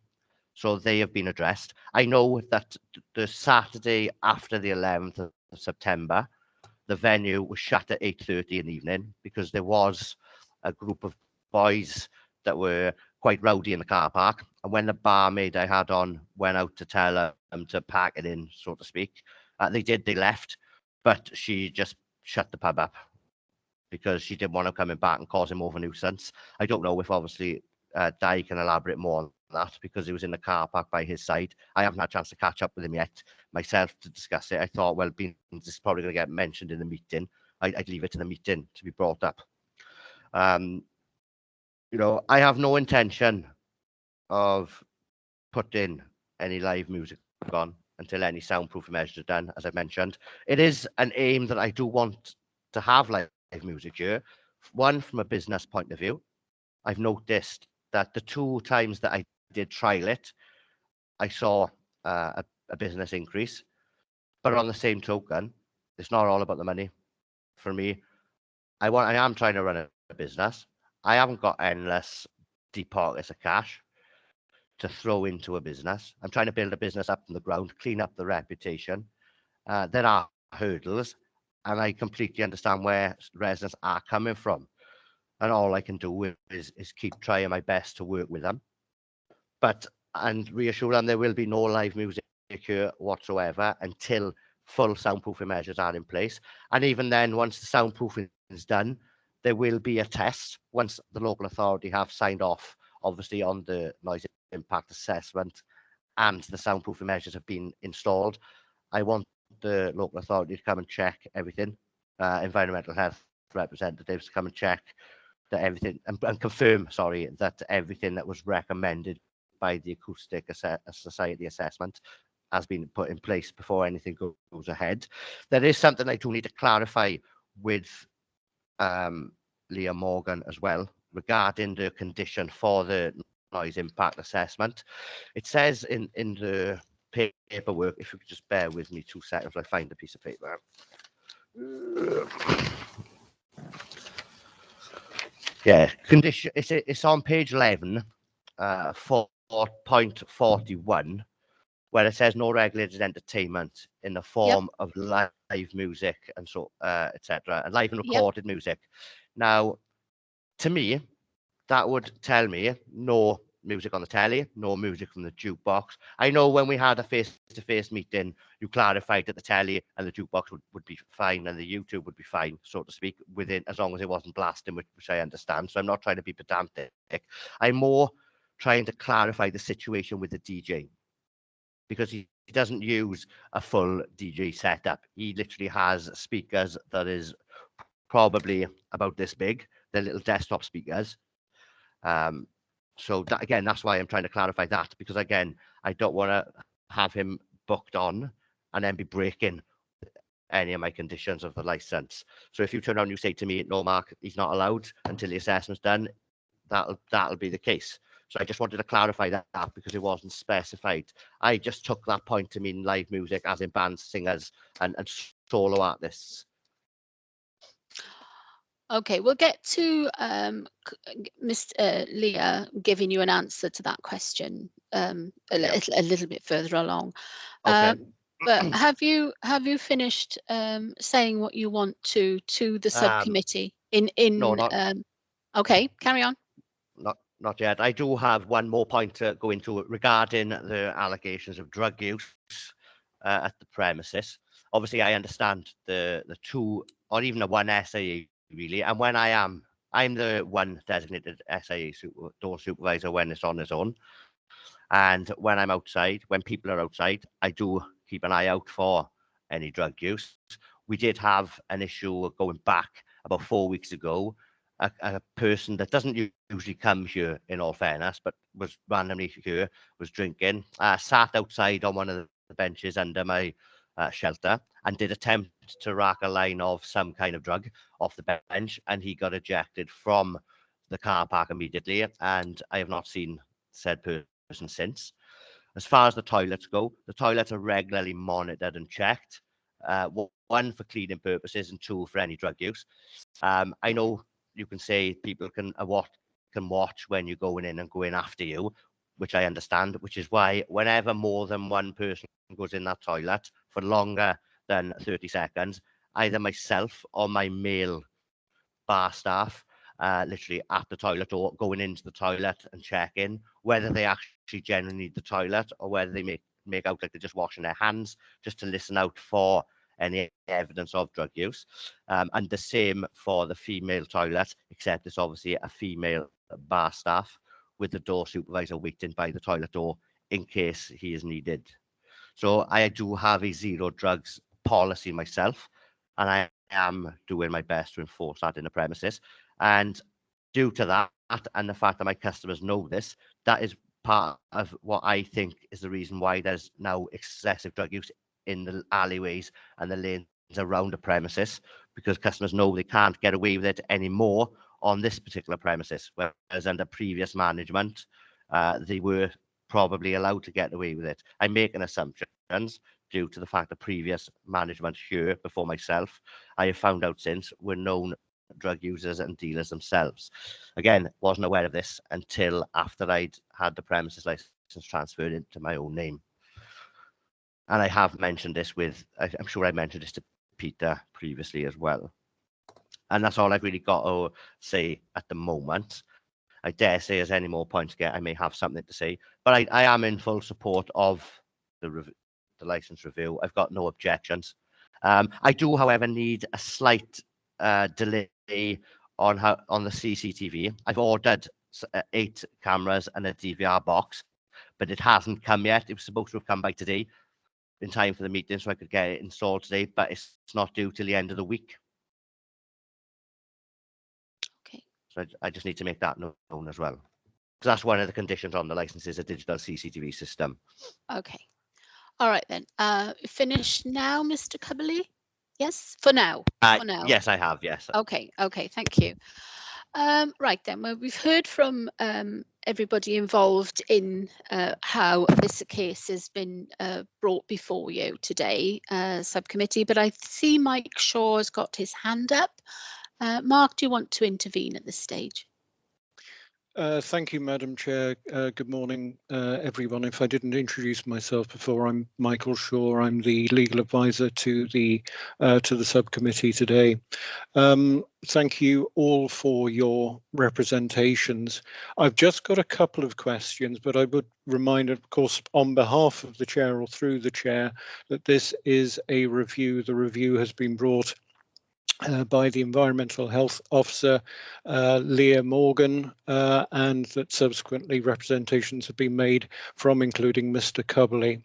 So they have been addressed. I know that the Saturday after the 11th of September, the venue was shut at 8:30 in the evening because there was a group of boys that were quite rowdy in the car park. And when the barmaid I had on went out to tell them to pack it in, so to speak, they left, but she just shut the pub up because she didn't want them coming back and causing more of a nuisance. I don't know if obviously Di can elaborate more on that because he was in the car park by his side. I haven't had a chance to catch up with him yet myself to discuss it. I thought, well, being this is probably going to get mentioned in the meeting, I'd leave it to the meeting to be brought up. You know, I have no intention of putting any live music on until any soundproofing measures are done, as I mentioned. It is an aim that I do want to have live music here. One, from a business point of view, I've noticed that the 2 times that I did trial it, I saw a business increase. But on the same token, it's not all about the money. For me, I am trying to run a business. I haven't got endless deep pockets of cash to throw into a business. I'm trying to build a business up from the ground, clean up the reputation. There are hurdles, and I completely understand where residents are coming from. And all I can do is keep trying my best to work with them. And reassure them there will be no live music here whatsoever until full soundproofing measures are in place. And even then, once the soundproofing is done, there will be a test once the local authority have signed off, obviously, on the noise impact assessment and the soundproofing measures have been installed. I want the local authority to come and check everything, environmental health representatives to come and check that everything, and confirm, sorry, that everything that was recommended by the Acoustic Society assessment has been put in place before anything goes ahead. There is something I do need to clarify with Leah Morgan as well regarding the condition for the noise impact assessment. It says in the paperwork, if you could just bear with me 2 seconds, I find a piece of paper. Yeah, condition. It's on page 11, 4.41, where it says no regulated entertainment in the form of live music and so etc. and live and recorded music. Now, to me, that would tell me no music on the telly, no music from the jukebox. I know when we had a face-to-face meeting, you clarified that the telly and the jukebox would be fine and the YouTube would be fine, so to speak, within, as long as it wasn't blasting, which I understand. So I'm not trying to be pedantic. I'm more trying to clarify the situation with the DJ, because he doesn't use a full DJ setup. He literally has speakers that is probably about this big. They're little desktop speakers. So that, again, that's why I'm trying to clarify that, because again, I don't want to have him booked on and then be breaking any of my conditions of the license. So if you turn around and you say to me, no, Mark, he's not allowed until the assessment's done, that'll be the case. So I just wanted to clarify that because it wasn't specified. I just took that point to mean live music, as in bands, singers, and solo artists. Okay, we'll get to Ms. Leah giving you an answer to that question a little bit further along. Okay. But have you finished saying what you want to the subcommittee? No, not. Okay, carry on. Not yet. I do have one more point to go into regarding the allegations of drug use at the premises. Obviously, I understand the 2 or even the 1 SAE really, and when I'm the one designated SAE door supervisor when it's on its own, and when I'm outside, when people are outside, I do keep an eye out for any drug use. We did have an issue going back about 4 weeks ago. A person that doesn't usually come here, in all fairness, but was randomly here, was drinking, sat outside on one of the benches under my shelter and did attempt to rack a line of some kind of drug off the bench, and he got ejected from the car park immediately, and I have not seen said person since. As far as the toilets go, the toilets are regularly monitored and checked, 1 for cleaning purposes and 2 for any drug use. I know you can say people can watch when you're going in and going after you, which I understand, which is why whenever more than 1 person goes in that toilet for longer than 30 seconds, either myself or my male bar staff literally at the toilet or going into the toilet and checking whether they actually genuinely need the toilet or whether they make out like they're just washing their hands, just to listen out for any evidence of drug use. And the same for the female toilet, except it's obviously a female bar staff, with the door supervisor waiting by the toilet door in case he is needed. So I do have a zero drugs policy myself, and I am doing my best to enforce that in the premises. And due to that and the fact that my customers know this, that is part of what I think is the reason why there's now excessive drug use in the alleyways and the lanes around the premises, because customers know they can't get away with it anymore on this particular premises, whereas under previous management, they were probably allowed to get away with it. I'm making assumptions due to the fact that previous management here before myself, I have found out since, were known drug users and dealers themselves. Again, wasn't aware of this until after I'd had the premises license transferred into my own name. And I have mentioned this with, I'm sure I mentioned this to Peter previously as well. And that's all I've really got to say at the moment. I dare say as any more points get, I may have something to say, but I am in full support of the license review. I've got no objections. I do, however, need a slight delay on the CCTV. I've ordered 8 cameras and a DVR box, but it hasn't come yet. It was supposed to have come by today in time for the meeting, so I could get it installed today, but it's not due till the end of the week. Okay. So I just need to make that known as well. So that's one of the conditions on the license, is a digital CCTV system. Okay. All right then. Finished now, Mr. Cubberley? Yes, for now. For now. Yes, I have. Yes. Okay. Okay. Thank you. Right then. Well, we've heard from everybody involved in how this case has been brought before you today, subcommittee. But I see Mike Shaw has got his hand up. Mark, do you want to intervene at this stage? Thank you, Madam Chair. Good morning, everyone. If I didn't introduce myself before, I'm Michael Shaw. I'm the legal advisor to the subcommittee today. Thank you all for your representations. I've just got a couple of questions, but I would remind, of course, on behalf of the chair or through the chair, that this is a review. The review has been brought by the Environmental Health Officer, Leah Morgan, and that subsequently representations have been made from including Mr. Cubberley.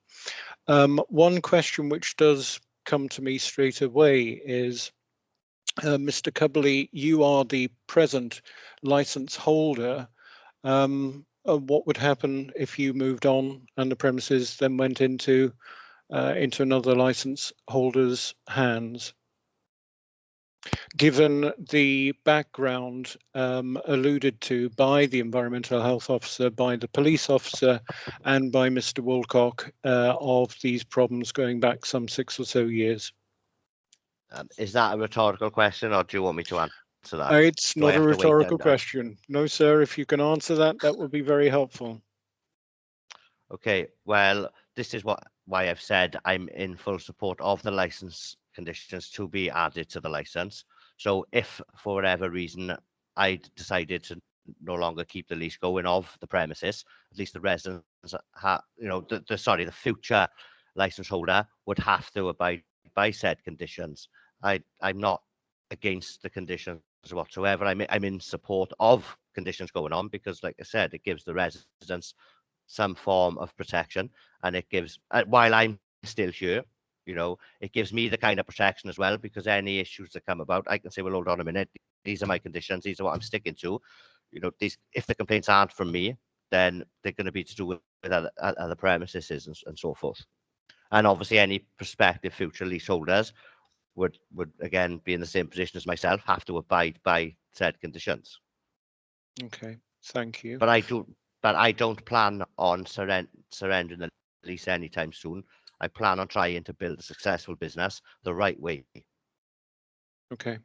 One question which does come to me straight away is, Mr. Cubberley, you are the present license holder. What would happen if you moved on and the premises then went into another license holder's hands? Given the background alluded to by the Environmental Health Officer, by the police officer, and by Mr. Woolcock of these problems going back some 6 or so years. Is that a rhetorical question, or do you want me to answer that? It's not a rhetorical question. No, sir, if you can answer that, that would be very helpful. Okay, well, this is why I've said I'm in full support of the license conditions to be added to the license. So if for whatever reason I decided to no longer keep the lease going of the premises, at least the residents, the future license holder would have to abide by said conditions. I'm not against the conditions whatsoever. I'm in support of conditions going on because, like I said, it gives the residents some form of protection, and it gives, while I'm still here, it gives me the kind of protection as well, because any issues that come about, I can say, well, hold on a minute, these are my conditions, these are what I'm sticking to. If the complaints aren't from me, then they're going to be to do with other premises and so forth. And obviously any prospective future leaseholders would again be in the same position as myself, have to abide by said conditions. Okay, thank you. But I don't plan on surrendering the lease anytime soon. I plan on trying to build a successful business the right way. Okay.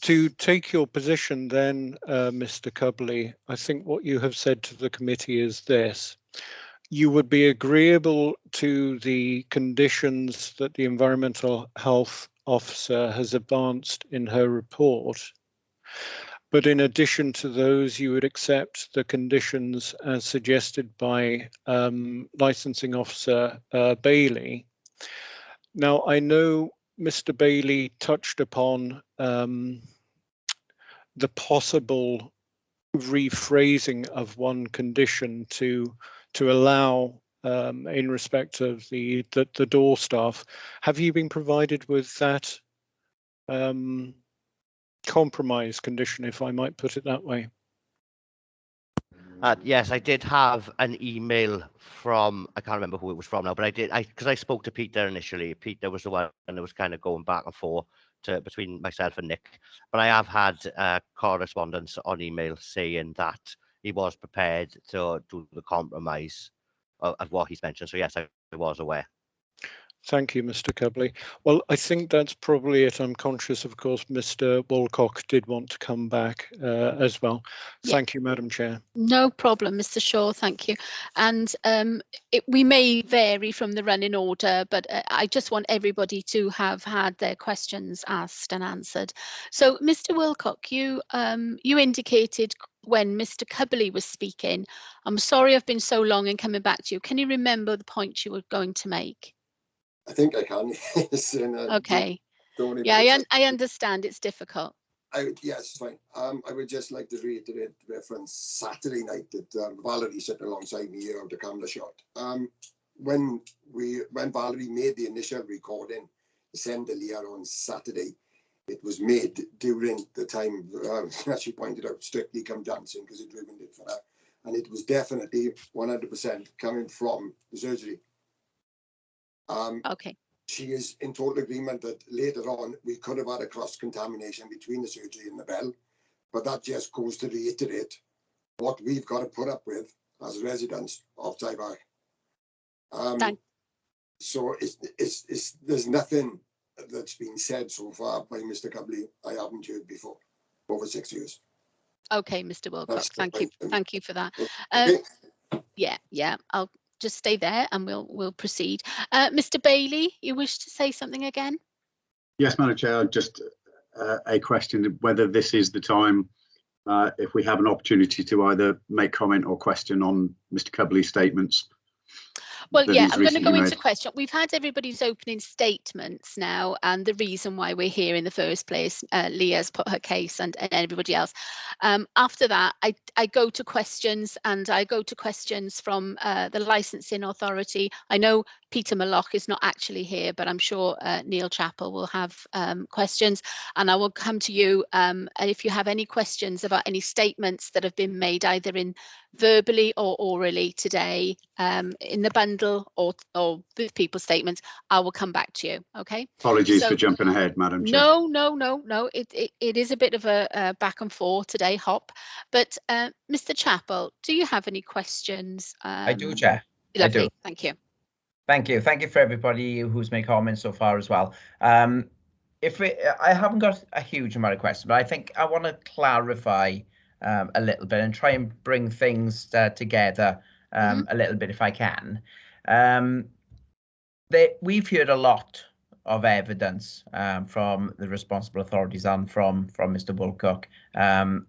To take your position then, Mr. Cubberley, I think what you have said to the committee is this. You would be agreeable to the conditions that the Environmental Health Officer has advanced in her report, but in addition to those, you would accept the conditions as suggested by Licensing Officer Bailey. Now, I know Mr. Bailey touched upon the possible rephrasing of one condition to allow in respect of the door staff. Have you been provided with that compromise condition, if I might put it that way? Yes, I did have an email from, I can't remember who it was from now, but because I spoke to Peter initially. Peter was the one that was kind of going back and forth between myself and Nick. But I have had correspondence on email saying that he was prepared to do the compromise of what he's mentioned. So yes, I was aware. Thank you, Mr. Cubley. Well, I think that's probably it. I'm conscious, of course, Mr. Walcock did want to come back as well. Thank you, Madam Chair. No problem, Mr. Shaw, thank you. And we may vary from the running order, but I just want everybody to have had their questions asked and answered. So, Mr. Wilcock, you indicated when Mr. Cubley was speaking, I'm sorry I've been so long in coming back to you. Can you remember the point you were going to make? I think I can. Okay. Don't Yeah, I understand it's difficult. Yes, fine. I would just like to reiterate the reference Saturday night that Valerie sat alongside me here at the camera shot. When Valerie made the initial recording, sent Leah on Saturday, it was made during the time, as she pointed out, Strictly Come Dancing, because it ruined it for her. And it was definitely 100% coming from the surgery. Okay. She is in total agreement that later on we could have had a cross-contamination between the surgery and the bell, but that just goes to reiterate what we've got to put up with as residents of Talbot. So there's nothing that's been said so far by Mr. Cubley I haven't heard before over 6 years. Okay, Mr. Wilcox, thank you for that. Okay. Yeah, I'll just stay there and we'll proceed. Mr. Bailey, you wish to say something again? Yes, Madam Chair, just a question whether this is the time, if we have an opportunity to either make comment or question on Mr. Cubley's statements. Well, yeah, I'm going to go into question. We've had everybody's opening statements now and the reason why we're here in the first place. Leah's put her case and everybody else. After that, I go to questions, and I go to questions from the licensing authority. I know Peter Malloch is not actually here, but I'm sure Neil Chappell will have questions, and I will come to you. And if you have any questions about any statements that have been made either in verbally or orally today in the bundle or with people's statements, I will come back to you. Okay. Apologies for jumping ahead, Madam Chair. No. It is a bit of a back and forth today, hop. But Mr. Chappell, do you have any questions? I do, Chair. Lovely. I do. Thank you. Thank you. Thank you for everybody who's made comments so far as well. I haven't got a huge amount of questions, but I think I want to clarify a little bit and try and bring things together a little bit if I can. We've heard a lot of evidence from the responsible authorities and from Mr. Woolcock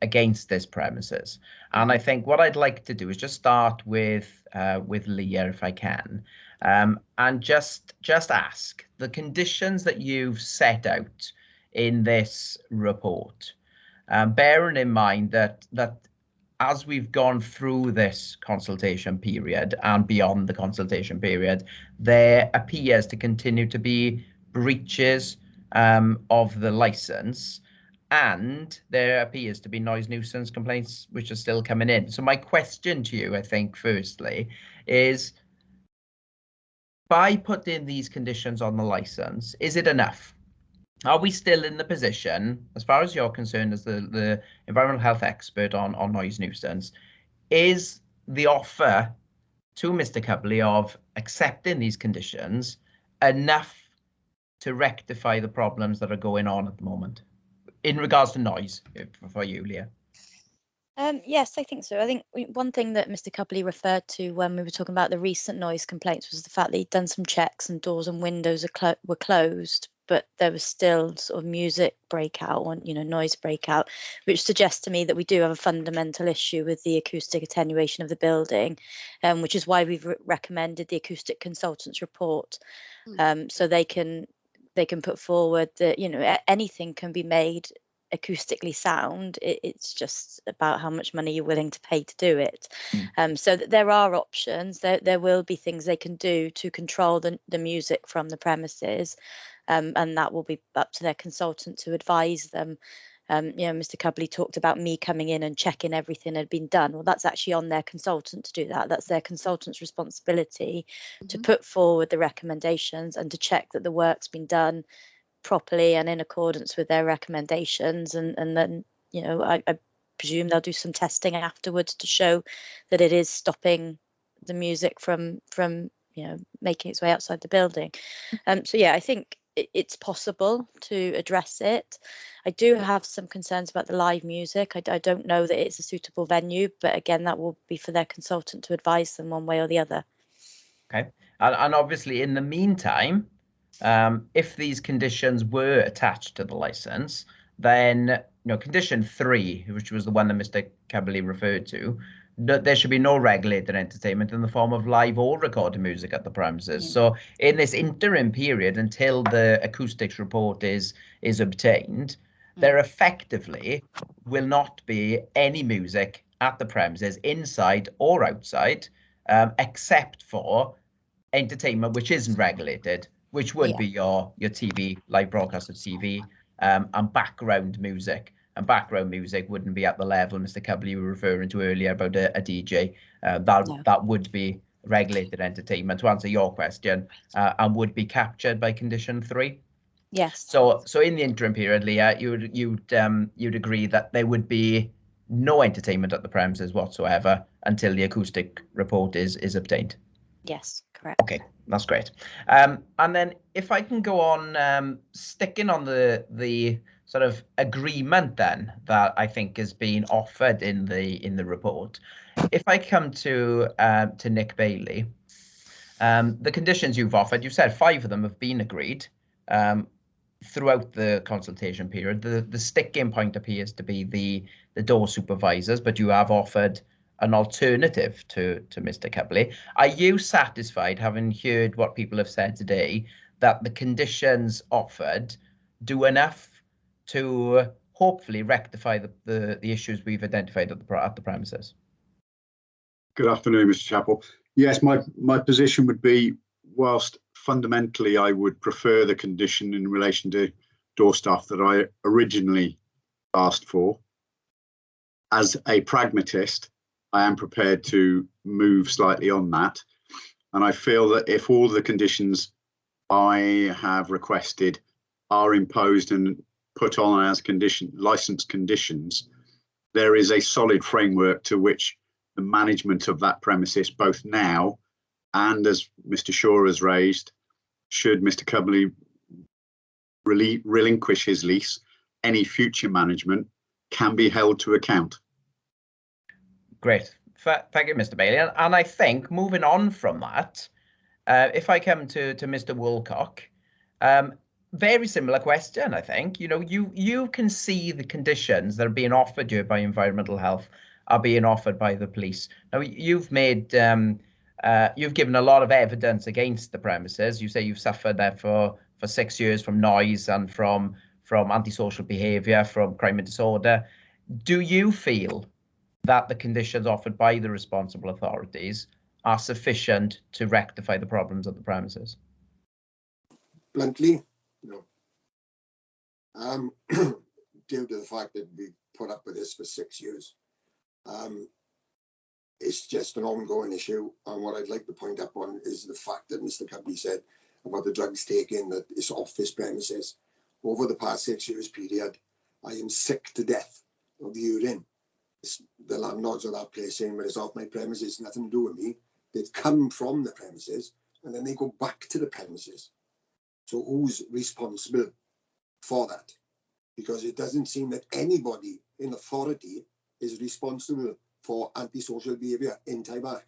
against this premises. And I think what I'd like to do is just start with Leah, if I can, and just ask the conditions that you've set out in this report, bearing in mind that as we've gone through this consultation period and beyond the consultation period, there appears to continue to be breaches of the licence, and there appears to be noise nuisance complaints which are still coming in. So my question to you, I think, firstly, is by putting these conditions on the licence, is it enough? Are we still in the position, as far as you're concerned, as the environmental health expert on noise nuisance, is the offer to Mr. Cubley of accepting these conditions enough to rectify the problems that are going on at the moment in regards to noise for you, Leah? Yes, I think so. I think one thing that Mr. Cubley referred to when we were talking about the recent noise complaints was the fact that he'd done some checks and doors and windows were closed, but there was still sort of music breakout or noise breakout, which suggests to me that we do have a fundamental issue with the acoustic attenuation of the building, which is why we've recommended the acoustic consultants report, so they can put forward that anything can be made acoustically sound. It's just about how much money you're willing to pay to do it. So there are options. There will be things they can do to control the music from the premises, and that will be up to their consultant to advise them. Mr. Cubley talked about me coming in and checking everything had been done. Well, that's actually on their consultant to do that. That's their consultant's responsibility to put forward the recommendations and to check that the work's been done properly and in accordance with their recommendations. And then, I presume they'll do some testing afterwards to show that it is stopping the music from making its way outside the building. So yeah, I think it's possible to address it. I do have some concerns about the live music. I don't know that it's a suitable venue, but again, that will be for their consultant to advise them one way or the other. Okay, and obviously in the meantime, if these conditions were attached to the license, then condition 3, which was the one that Mr. Cubley referred to, there should be no regulated entertainment in the form of live or recorded music at the premises. So in this interim period until the acoustics report is obtained, there effectively will not be any music at the premises, inside or outside, except for entertainment which isn't regulated, which would be your TV, live broadcast of TV, and background music. And background music wouldn't be at the level Mr. Cubley were referring to earlier about a DJ. That would be regulated entertainment, to answer your question, and would be captured by condition 3. Yes. So in the interim period, Leah, you'd agree that there would be no entertainment at the premises whatsoever until the acoustic report is obtained. Yes, correct. Okay, that's great. And then if I can go on sticking on the sort of agreement then that I think is being offered in the report. If I come to Nick Bailey, the conditions you've offered, you said 5 of them have been agreed throughout the consultation period. The sticking point appears to be the door supervisors, but you have offered an alternative to Mr. Cubley. Are you satisfied, having heard what people have said today, that the conditions offered do enough to hopefully rectify the issues we've identified at the premises? Good afternoon, Mr. Chappell. Yes, my position would be, whilst fundamentally I would prefer the condition in relation to door staff that I originally asked for, as a pragmatist, I am prepared to move slightly on that. And I feel that if all the conditions I have requested are imposed and put on as license conditions, there is a solid framework to which the management of that premises, both now and, as Mr. Shaw has raised, should Mr. Cubley relinquish his lease, any future management can be held to account. Great. Thank you, Mr. Bailey. And I think moving on from that, if I come to Mr. Woolcock, very similar question, I think. You can see the conditions that are being offered you by environmental health are being offered by the police. Now, you've given a lot of evidence against the premises. You say you've suffered there for 6 years from noise and from antisocial behaviour, from crime and disorder. Do you feel that the conditions offered by the responsible authorities are sufficient to rectify the problems at the premises? Bluntly, no. Due to the fact that we put up with this for 6 years, it's just an ongoing issue. And what I'd like to point up on is the fact that Mr. Cubley said about the drugs taken, that it's off his premises. Over the past 6 years period, I am sick to death of the urine. The landlords of that place saying, well, it's off my premises, nothing to do with me. They've come from the premises and then they go back to the premises. So who's responsible for that? Because it doesn't seem that anybody in authority is responsible for antisocial behaviour in Talbot.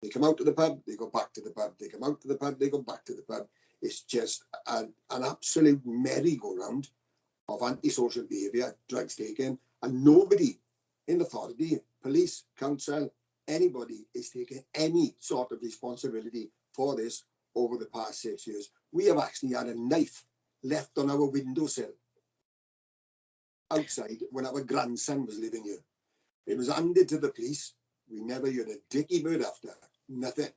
They come out to the pub, they go back to the pub. They come out to the pub, they go back to the pub. It's just an absolute merry-go-round of antisocial behaviour, drugs taken, and nobody in authority, police, council, anybody is taking any sort of responsibility for this over the past 6 years. We have actually had a knife left on our windowsill outside when our grandson was living here. It was handed to the police. We never heard a dicky bird after. Nothing.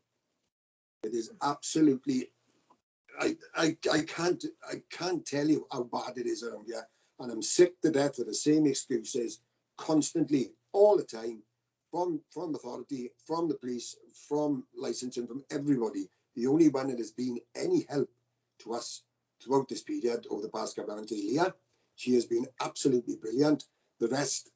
It is absolutely. I can't tell you how bad it is around here, and I'm sick to death of the same excuses constantly, all the time, from authority, from the police, from licensing, from everybody. The only one that has been any help to us throughout this period over the past couple of months is Leah. She has been absolutely brilliant. The rest,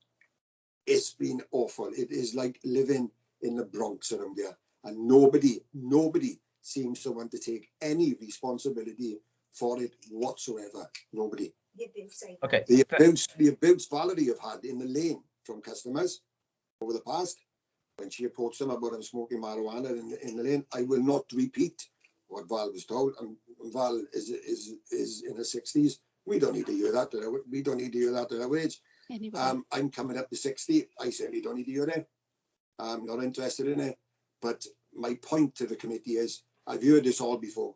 it's been awful. It is like living in the Bronx around here, and nobody seems to want to take any responsibility for it whatsoever. Nobody. Okay. The abuse Valerie have had in the lane from customers over the past, when she approached them about them smoking marijuana in the lane, I will not repeat what Val was told. And Val is in her 60s. We don't need to hear that. We don't need to hear that at our age. I'm coming up to 60. I certainly don't need to hear it. I'm not interested in it. But my point to the committee is, I've heard this all before.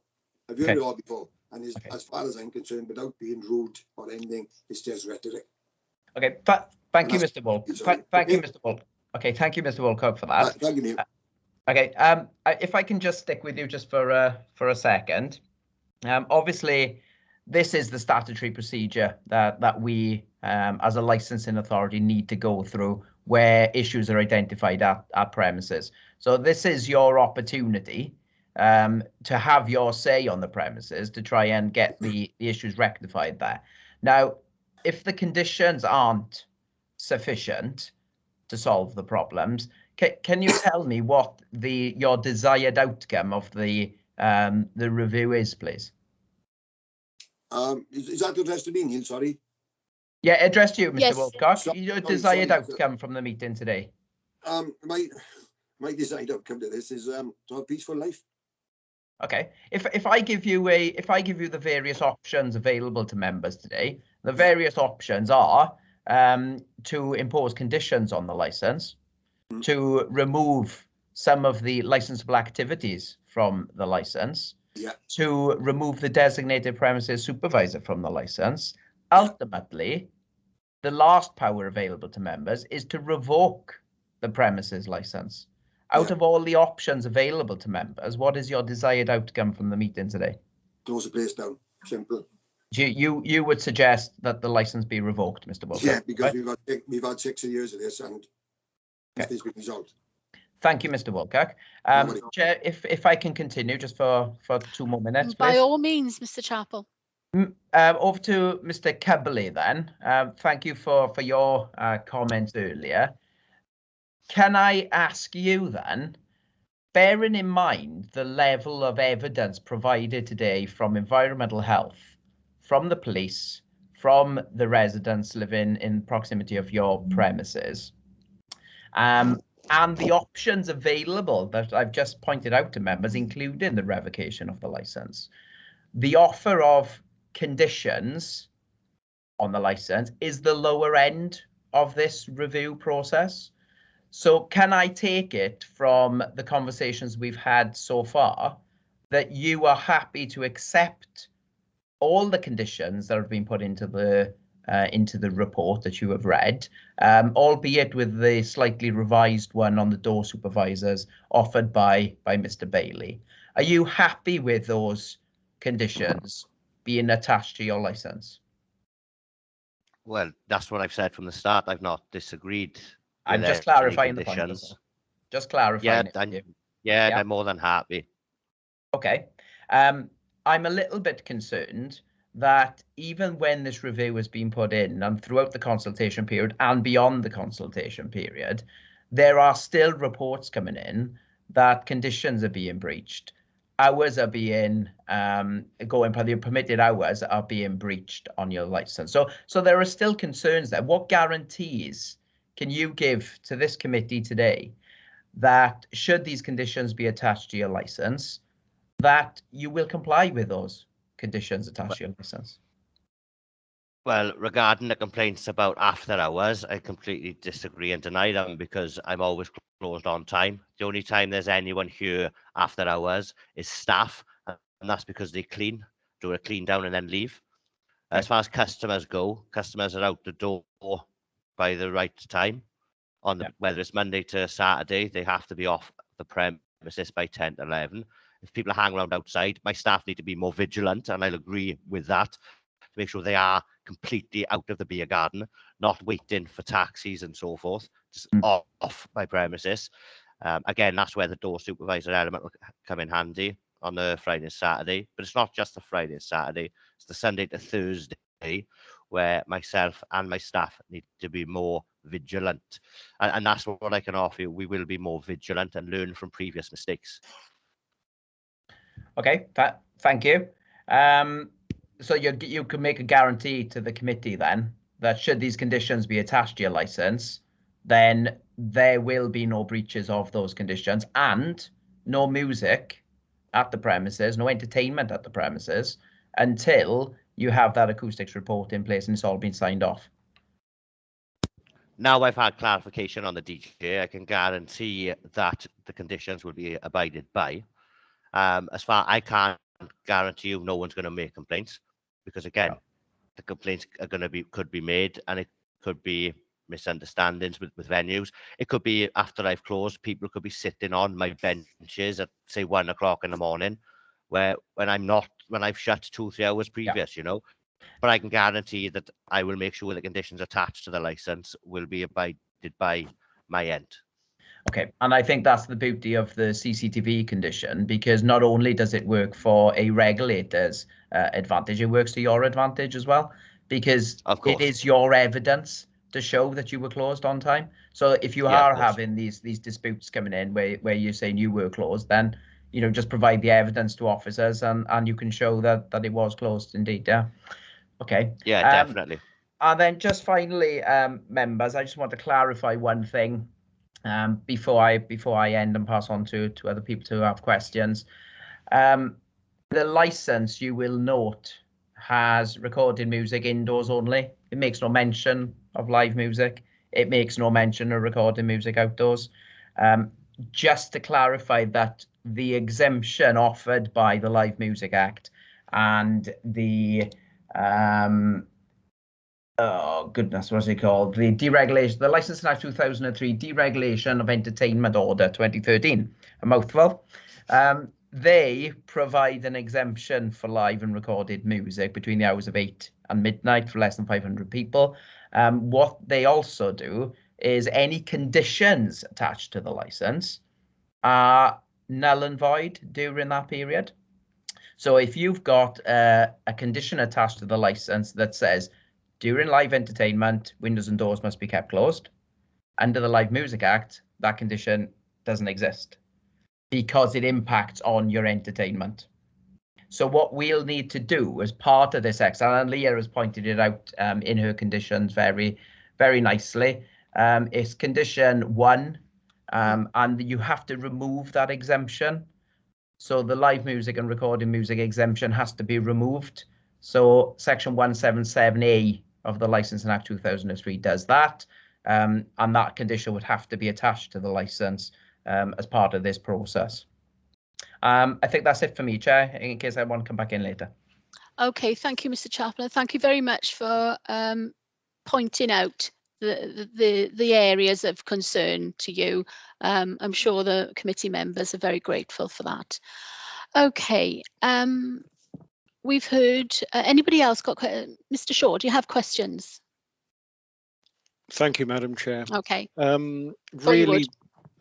I've heard it all before. And as far as I'm concerned, without being rude or anything, it's just rhetoric. Okay. Thank you, Mr. Wolk. Thank you, Mr. Wolk. Okay. Thank you, Mr. Wolcock, for that. Thank you, Neil. Okay. If I can just stick with you just for a second. Obviously, this is the statutory procedure that we, as a licensing authority, need to go through where issues are identified at premises. So this is your opportunity to have your say on the premises to try and get the issues rectified there. Now, if the conditions aren't sufficient to solve the problems, can you tell me what your desired outcome of the review is, please? Is that addressed to me, Neil? Sorry. Yeah, addressed to you, Mr. Yes. Wolcock. Your desired outcome from the meeting today. My desired outcome to this is to have a peaceful life. Okay. If I give you the various options available to members today, the various options are to impose conditions on the license, to remove some of the licensable activities from the license, to remove the designated premises supervisor from the license. Ultimately, the last power available to members is to revoke the premises license. Out of all the options available to members, what is your desired outcome from the meeting today? Close the place down. Simple. You would suggest that the license be revoked, Mr. Wolcock? Yeah, because we've had 6 years of this, and nothing's been resolved. Thank you, Mr. Wolcock. Chair, if I can continue just for 2 more minutes, please. By all means, Mr. Chappell. Over to Mr. Kebley then. Thank you for your comments earlier. Can I ask you then, bearing in mind the level of evidence provided today from environmental health, from the police, from the residents living in proximity of your premises, and the options available that I've just pointed out to members, including the revocation of the license, the offer of conditions on the license is the lower end of this review process. So can I take it from the conversations we've had so far that you are happy to accept all the conditions that have been put into the report that you have read, albeit with the slightly revised one on the door supervisors offered by Mr. Bailey? Are you happy with those conditions being attached to your license? Well, that's what I've said from the start. I've not disagreed. I'm just clarifying the point. Just clarifying. Yeah, I'm more than happy. Okay. I'm a little bit concerned that even when this review has been put in and throughout the consultation period and beyond the consultation period, there are still reports coming in that conditions are being breached. Hours are being the permitted hours are being breached on your license. So there are still concerns there. What guarantees can you give to this committee today that should these conditions be attached to your license, that you will comply with those conditions attached to your license? Well, regarding the complaints about after hours, I completely disagree and deny them because I'm always closed on time. The only time there's anyone here after hours is staff, and that's because they do a clean down and then leave. As far as customers go, customers are out the door by the right time. On the, whether it's Monday to Saturday, they have to be off the premises by 10 to 11. If people hang around outside, my staff need to be more vigilant, and I'll agree with that, to make sure they are completely out of the beer garden, not waiting for taxis and so forth, just off my premises. Again, that's where the door supervisor element will come in handy on the Friday and Saturday. But it's not just the Friday and Saturday, it's the Sunday to Thursday where myself and my staff need to be more vigilant. And that's what I can offer you. We will be more vigilant and learn from previous mistakes. Okay, thank you. So you can make a guarantee to the committee then that should these conditions be attached to your license, then there will be no breaches of those conditions and no music at the premises, no entertainment at the premises until you have that acoustics report in place and it's all been signed off. Now I've had clarification on the DJ, I can guarantee that the conditions will be abided by. As far I can't guarantee you no one's going to make complaints, because again, the complaints are going to could be made, and it could be misunderstandings with venues. It could be after I've closed, people could be sitting on my benches at say 1 o'clock in the morning, when I've shut 2-3 hours previous, you know. But I can guarantee that I will make sure the conditions attached to the license will be abided by my end. Okay, and I think that's the beauty of the CCTV condition, because not only does it work for a regulator's advantage, it works to your advantage as well, because it is your evidence to show that you were closed on time. So if you are having these disputes coming in where you're saying you were closed, then just provide the evidence to officers and you can show that it was closed indeed. Yeah. Okay. Yeah, definitely. And then just finally, members, I just want to clarify one thing. Before I end and pass on to other people to have questions. The license, you will note, has recorded music indoors only. It makes no mention of live music. It makes no mention of recorded music outdoors. Just to clarify that the exemption offered by the Live Music Act and the oh goodness, what's it called? The deregulation, the Licensing Act 2003 Deregulation of Entertainment Order 2013, a mouthful. They provide an exemption for live and recorded music between the hours of 8 and midnight for less than 500 people. What they also do is any conditions attached to the license are null and void during that period. So if you've got a condition attached to the license that says during live entertainment, windows and doors must be kept closed, under the Live Music Act, that condition doesn't exist because it impacts on your entertainment. So what we'll need to do as part of this exercise, and Leah has pointed it out in her conditions very, very nicely, is condition 1, and you have to remove that exemption. So the live music and recording music exemption has to be removed. So section 177A of the Licensing Act 2003 does that, and that condition would have to be attached to the license as part of this process. I think that's it for me, Chair, in case I want to come back in later. Okay, thank you, Mr. Chaplain. Thank you very much for pointing out the areas of concern to you. I'm sure the committee members are very grateful for that. Okay, we've heard, anybody else got, Mr. Shaw, do you have questions? Thank you, Madam Chair. Okay. Really,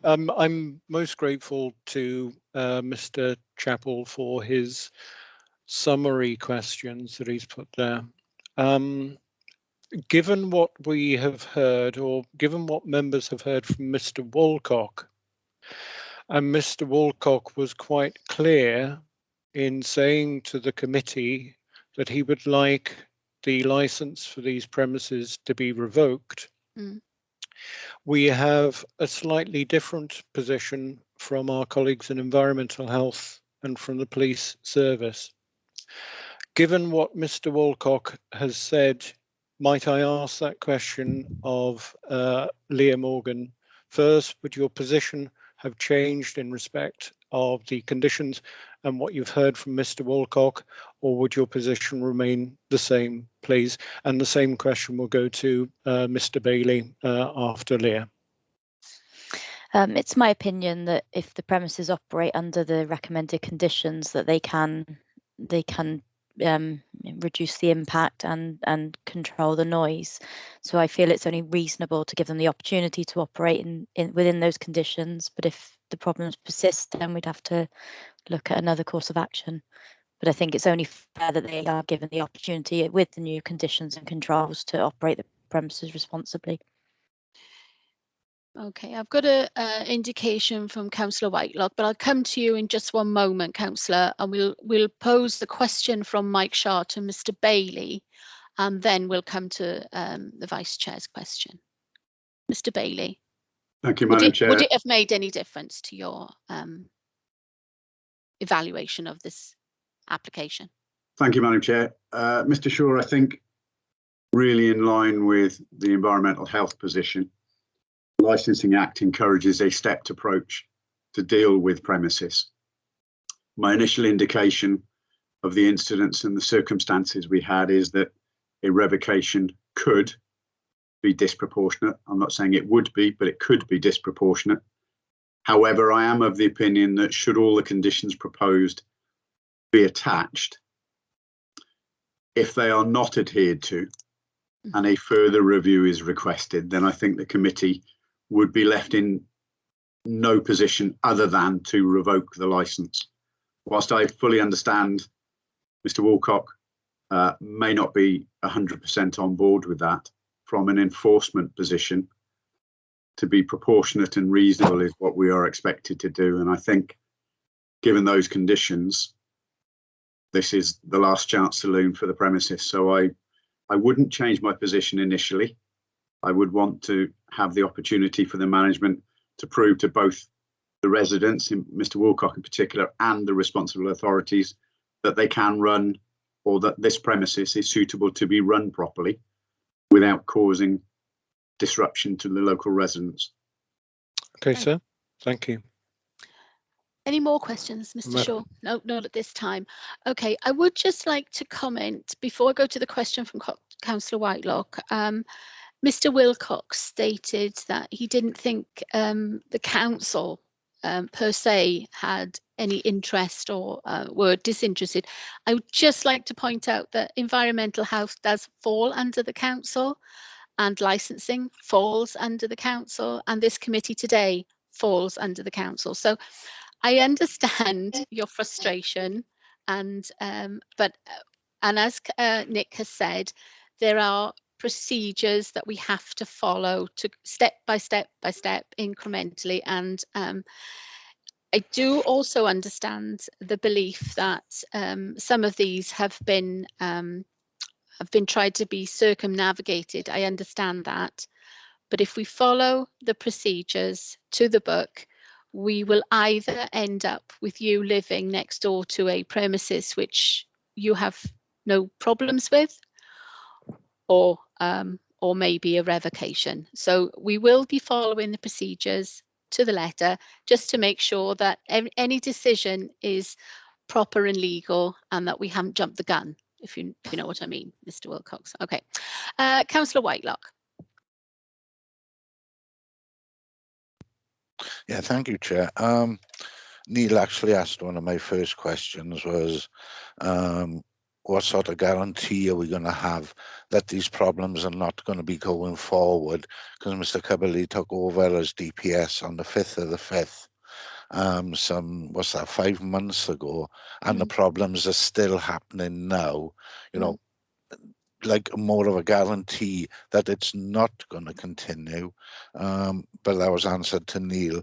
I'm most grateful to Mr. Chappell for his summary questions that he's put there. Given what we have heard, or given what members have heard from Mr. Woolcock, and Mr. Woolcock was quite clear in saying to the committee that he would like the license for these premises to be revoked. We have a slightly different position from our colleagues in environmental health and from the police service. Given what Mr. Woolcock has said, might I ask that question of Leah Morgan? First, would your position have changed in respect of the conditions and what you've heard from Mr. Wilcock, or would your position remain the same, please? And the same question will go to Mr. Bailey after Leah. It's my opinion that if the premises operate under the recommended conditions, that they can reduce the impact and control the noise. So I feel it's only reasonable to give them the opportunity to operate within those conditions. But if the problems persist, then we'd have to look at another course of action. But I think it's only fair that they are given the opportunity with the new conditions and controls to operate the premises responsibly. Okay, I've got a indication from Councillor Whitelock, but I'll come to you in just one moment, Councillor, and we'll pose the question from Mike Shaw to Mr. Bailey, and then we'll come to the Vice Chair's question. Mr. Bailey. Thank you, Madam Chair. Would it have made any difference to your evaluation of this application? Thank you, Madam Chair. Mr. Shaw, I think really in line with the environmental health position, the Licensing Act encourages a stepped approach to deal with premises. My initial indication of the incidents and the circumstances we had is that a revocation could be disproportionate. I'm not saying it would be, but it could be disproportionate. However, I am of the opinion that should all the conditions proposed be attached, if they are not adhered to and a further review is requested, then I think the committee would be left in no position other than to revoke the licence. Whilst I fully understand Mr. Wilcock may not be 100% on board with that, from an enforcement position, to be proportionate and reasonable is what we are expected to do. And I think, given those conditions, this is the last chance saloon for the premises. So I wouldn't change my position initially. I would want to have the opportunity for the management to prove to both the residents, Mr. Wilcock in particular, and the responsible authorities that they can run, or that this premises is suitable to be run properly without causing disruption to the local residents. Okay, sir. Thank you. Any more questions, Mr. Shaw? No, not at this time. Okay, I would just like to comment before I go to the question from Councillor Whitelock. Mr. Wilcox stated that he didn't think the council per se had any interest or were disinterested. I would just like to point out that environmental health does fall under the council, and licensing falls under the council, and this committee today falls under the council. So I understand your frustration, and as Nick has said, there are procedures that we have to follow to step by step incrementally, and I do also understand the belief that some of these have been tried to be circumnavigated. I understand that, but if we follow the procedures to the book, we will either end up with you living next door to a premises which you have no problems with, or maybe a revocation. So we will be following the procedures to the letter, just to make sure that any decision is proper and legal, and that we haven't jumped the gun, if you know what I mean, Mr. Wilcox. Okay, Councillor Whitelock. Yeah, thank you, Chair. Neil actually asked one of my first questions was, what sort of guarantee are we going to have that these problems are not going to be going forward? Because Mr. Cubberley took over as DPS on the 5th of the 5th, what's that, 5 months ago, and the problems are still happening now. You know, like more of a guarantee that it's not going to continue. But that was answered to Neil.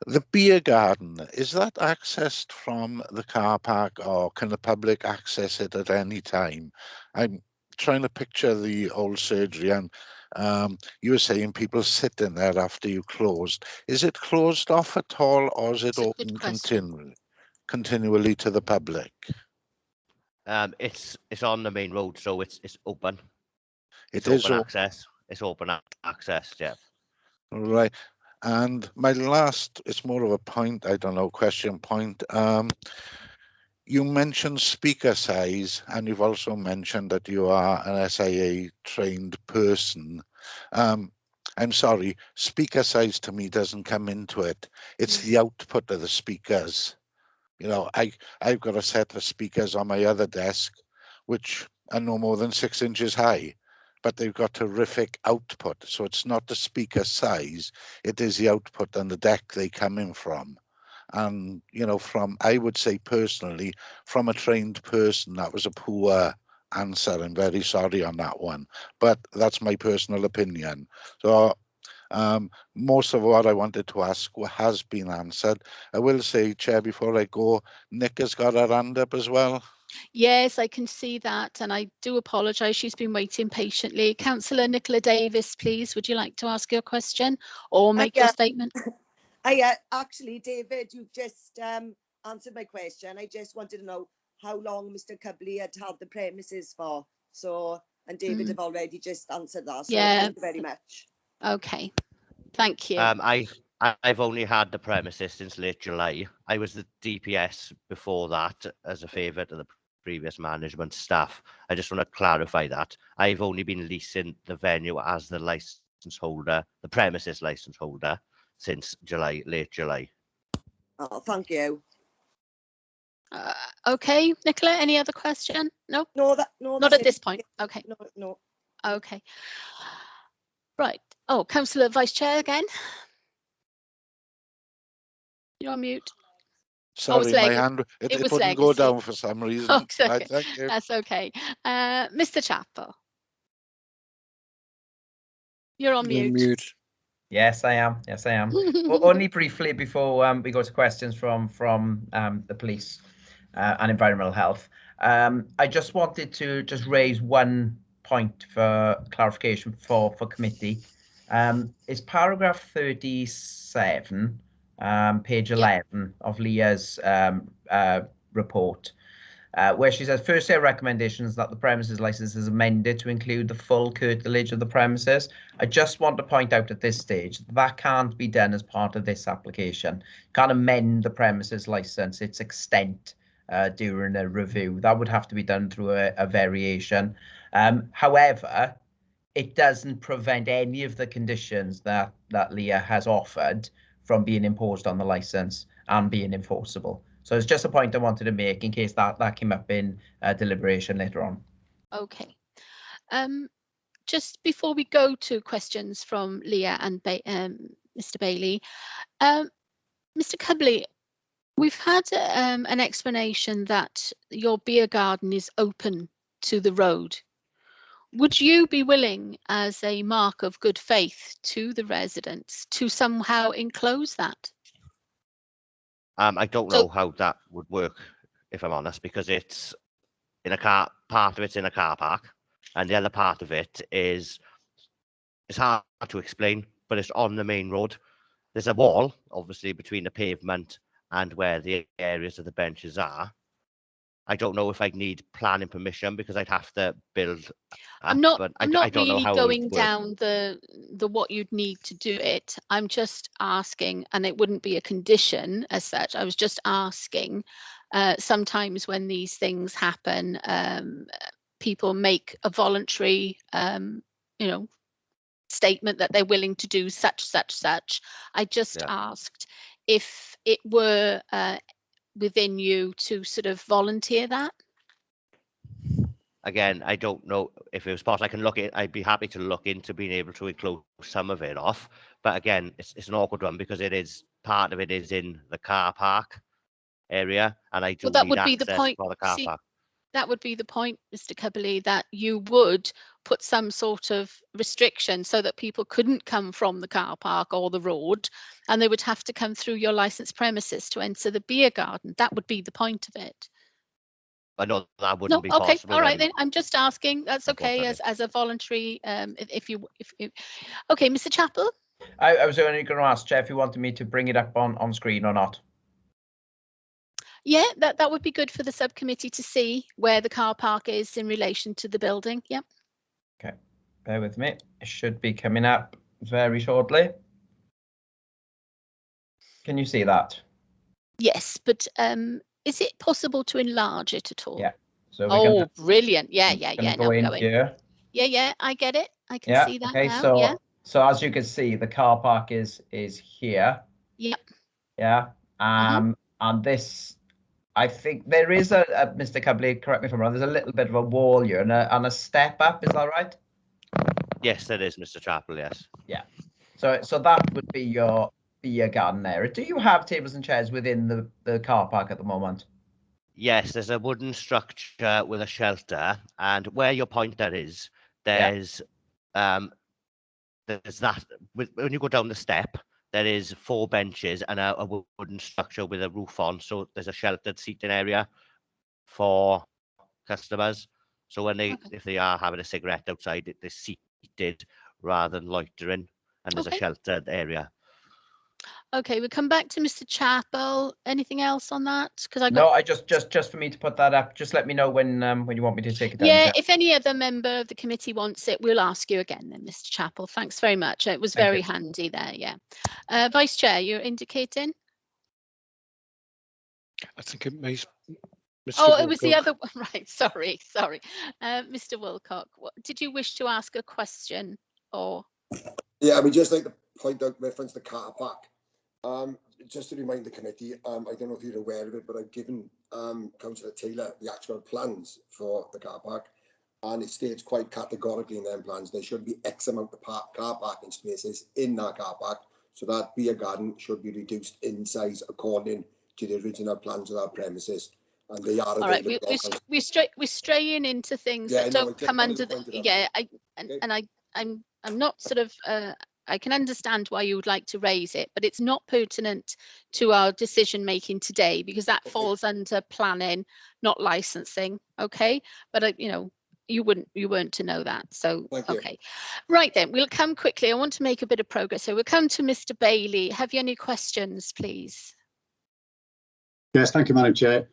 The beer garden, is that accessed from the car park, or can the public access it at any time? I'm trying to picture the old surgery, and you were saying people sit in there after you closed. Is it closed off at all, or is it open continually to the public? It's on the main road, so it's open. It is open access. It's open access, yeah. Right. And my last, it's more of a point, I don't know, question point. You mentioned speaker size, and you've also mentioned that you are an SIA trained person. I'm sorry, speaker size to me doesn't come into it. It's the output of the speakers. You know, I've got a set of speakers on my other desk, which are no more than 6 inches high, but they've got terrific output. So it's not the speaker size, it is the output and the deck they come in from. And, you know, I would say personally, from a trained person, that was a poor answer. I'm very sorry on that one, but that's my personal opinion. So most of what I wanted to ask has been answered. I will say, Chair, before I go, Nick has got her hand up as well. Yes, I can see that, and I do apologise. She's been waiting patiently. Councillor Nicola Davis, please, would you like to ask your question or make your statement? Actually, David, you've just answered my question. I just wanted to know how long Mr. Cubley had held the premises for. So, and David have already just answered that. So Yeah. thank you very much. Okay, thank you. I've only had the premises since late July. I was the DPS before that as a favour to the previous management staff. I just want to clarify that. I've only been leasing the venue as the licence holder, the premises licence holder, since July, late July. Oh, thank you. Okay, Nicola, any other question? No? No, not at this point. Okay. No. Okay. Right. Oh, Councillor Vice Chair again. You're on mute. Sorry, my hand, it wouldn't go down for some reason. Oh, Right, thank you. That's okay. Mr. Chappell. You're on mute. Yes, I am. Yes, I am. Well, only briefly before we go to questions from the police and environmental health. I just wanted to raise one point for clarification for committee. It's paragraph 37, page 11 of Leah's report. Where she says, first set of recommendations that the premises license is amended to include the full curtilage of the premises. I just want to point out at this stage that can't be done as part of this application. Can't amend the premises license, its extent during a review. That would have to be done through a variation. However, it doesn't prevent any of the conditions that Leah has offered from being imposed on the license and being enforceable. So it's just a point I wanted to make in case that came up in deliberation later on. Okay. Just before we go to questions from Leah and Mr. Bailey, Mr. Cubley, we've had an explanation that your beer garden is open to the road. Would you be willing, as a mark of good faith to the residents, to somehow enclose that? I don't know how that would work, if I'm honest, because it's in a car. Part of it's in a car park, and the other part of it is, it's hard to explain, but it's on the main road. There's a wall, obviously, between the pavement and where the areas of the benches are. I don't know if I'd need planning permission because I'd have to build. I'm not don't really know going down the what you'd need to do it. I'm just asking, and it wouldn't be a condition as such. I was just asking. Sometimes when these things happen, people make a voluntary, statement that they're willing to do such. I just asked if it were within you to sort of volunteer that. Again, I don't know if it was possible. I'd be happy to look into being able to enclose some of it off. But again, it's an awkward one because part of it is in the car park area, and I do need access for the car park. That would be the point, Mr. Cubley, that you would put some sort of restriction so that people couldn't come from the car park or the road, and they would have to come through your licensed premises to enter the beer garden. That would be the point of it. But no, that wouldn't be okay, possible. All right, then I'm just asking. That's okay as a voluntary. If you okay, Mr. Chappell. I was only going to ask Chair if you wanted me to bring it up on screen or not. Yeah, that would be good for the subcommittee to see where the car park is in relation to the building. Yeah. Okay, bear with me. It should be coming up very shortly. Can you see that? Yes, but is it possible to enlarge it at all? Yeah. So Oh, brilliant. Yeah, I'm yeah, gonna yeah. go Now in going. here. Yeah, I get it. I can Yeah. see that Okay. now. So Yeah. so as you can see, the car park is here. Yep. Yeah. And this, I think there is a Mr. Cubley, correct me if I'm wrong, there's a little bit of a wall here and a step up, is that right? Yes, that is, Mr. Chappell, yes. Yeah. So that would be your garden area. Do you have tables and chairs within the car park at the moment? Yes, there's a wooden structure with a shelter, and where your pointer is, there's that. When you go down the step, there is 4 benches and a wooden structure with a roof on. So there's a sheltered seating area for customers. So when if they are having a cigarette outside, they're seated rather than loitering, and there's a sheltered area. Okay, we'll come back to Mr. Chappell. Anything else on that? Because I got. No, I just for me to put that up. Just let me know when you want me to take it down. Yeah, if any other member of the committee wants it, we'll ask you again then, Mr. Chappell. Thanks very much. It was very handy there. Yeah. Vice Chair, you're indicating? I think it may. Oh, it was the other one. Right. Sorry. Mr. Wilcock, did you wish to ask a question or? Yeah, I would just like to point out reference to car park. Just to remind the committee, I don't know if you're aware of it, but I've given Councillor Taylor the actual plans for the car park, and it states quite categorically in them plans there should be X amount of car parking spaces in that car park, so that beer garden should be reduced in size according to the original plans of our premises, and they are available. All right, we're straying into things that don't come under the. I'm not sort of. I can understand why you would like to raise it, but it's not pertinent to our decision making today because that falls under planning, not licensing. Okay, but you weren't to know that. So okay, right then we'll come quickly. I want to make a bit of progress, so we'll come to Mr. Bailey. Have you any questions, please? Yes, thank you, Madam Chair.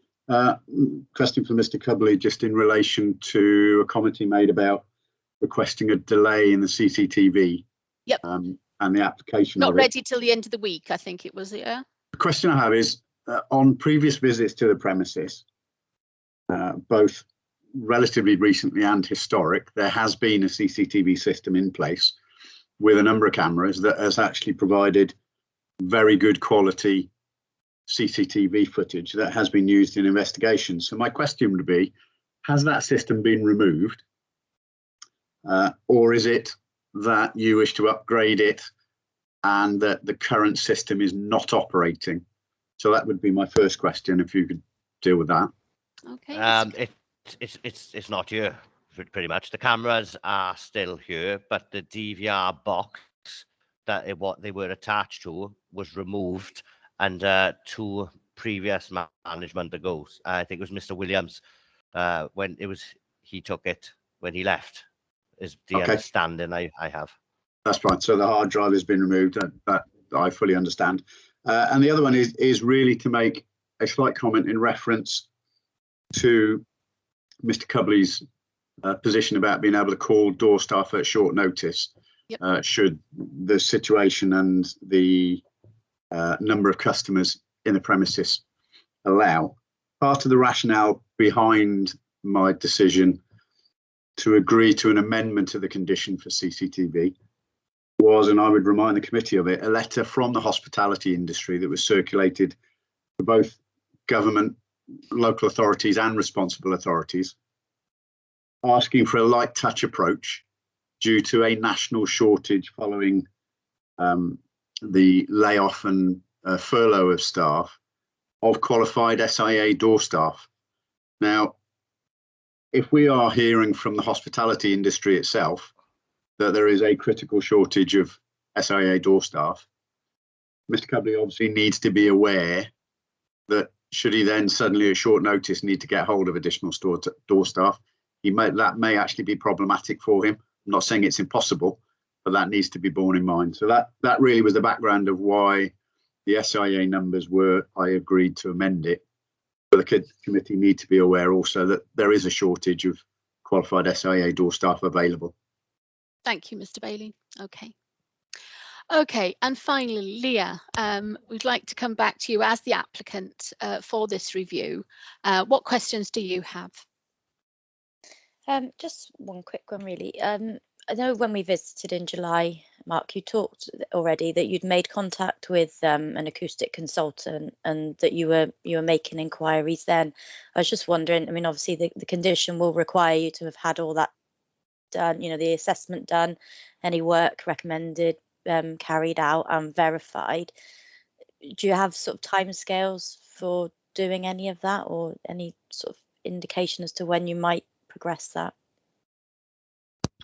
Question for Mr. Cubley, just in relation to a comment he made about requesting a delay in the CCTV. Yep. And the application Not of ready till the end of the week, I think it was. Yeah. The question I have is, on previous visits to the premises, both relatively recently and historic, there has been a CCTV system in place with a number of cameras that has actually provided very good quality CCTV footage that has been used in investigations. So my question would be, has that system been removed? Or is it that you wish to upgrade it and that the current system is not operating? So that would be my first question, if you could deal with that. Okay. It's not here, pretty much. The cameras are still here, but the DVR box what they were attached to was removed, and to previous management ago, I think it was Mr. Williams, when he took it when he left, is the understanding I have. That's fine. So the hard drive has been removed. That I fully understand. And the other one is really to make a slight comment in reference to Mr. Cubley's position about being able to call door staff at short notice. Yep. Should the situation and the number of customers in the premises allow. Part of the rationale behind my decision to agree to an amendment to the condition for CCTV was, and I would remind the committee of it, a letter from the hospitality industry that was circulated to both government, local authorities and responsible authorities, asking for a light touch approach due to a national shortage following the layoff and furlough of staff of qualified SIA door staff. Now, if we are hearing from the hospitality industry itself that there is a critical shortage of SIA door staff, Mr. Cubley obviously needs to be aware that should he then suddenly at short notice need to get hold of additional door staff, that may actually be problematic for him. I'm not saying it's impossible, but that needs to be borne in mind. So that really was the background of why the SIA numbers were, I agreed to amend it. But the committee need to be aware also that there is a shortage of qualified SIA door staff available. Thank you, Mr. Bailey. Okay. Okay, and finally, Leah, we'd like to come back to you as the applicant for this review. What questions do you have? Just one quick one, really. I know when we visited in July, Mark, you talked already that you'd made contact with an acoustic consultant and that you were making inquiries then. I was just wondering, I mean, obviously the condition will require you to have had all that done, you know, the assessment done, any work recommended, carried out and verified. Do you have sort of timescales for doing any of that, or any sort of indication as to when you might progress that?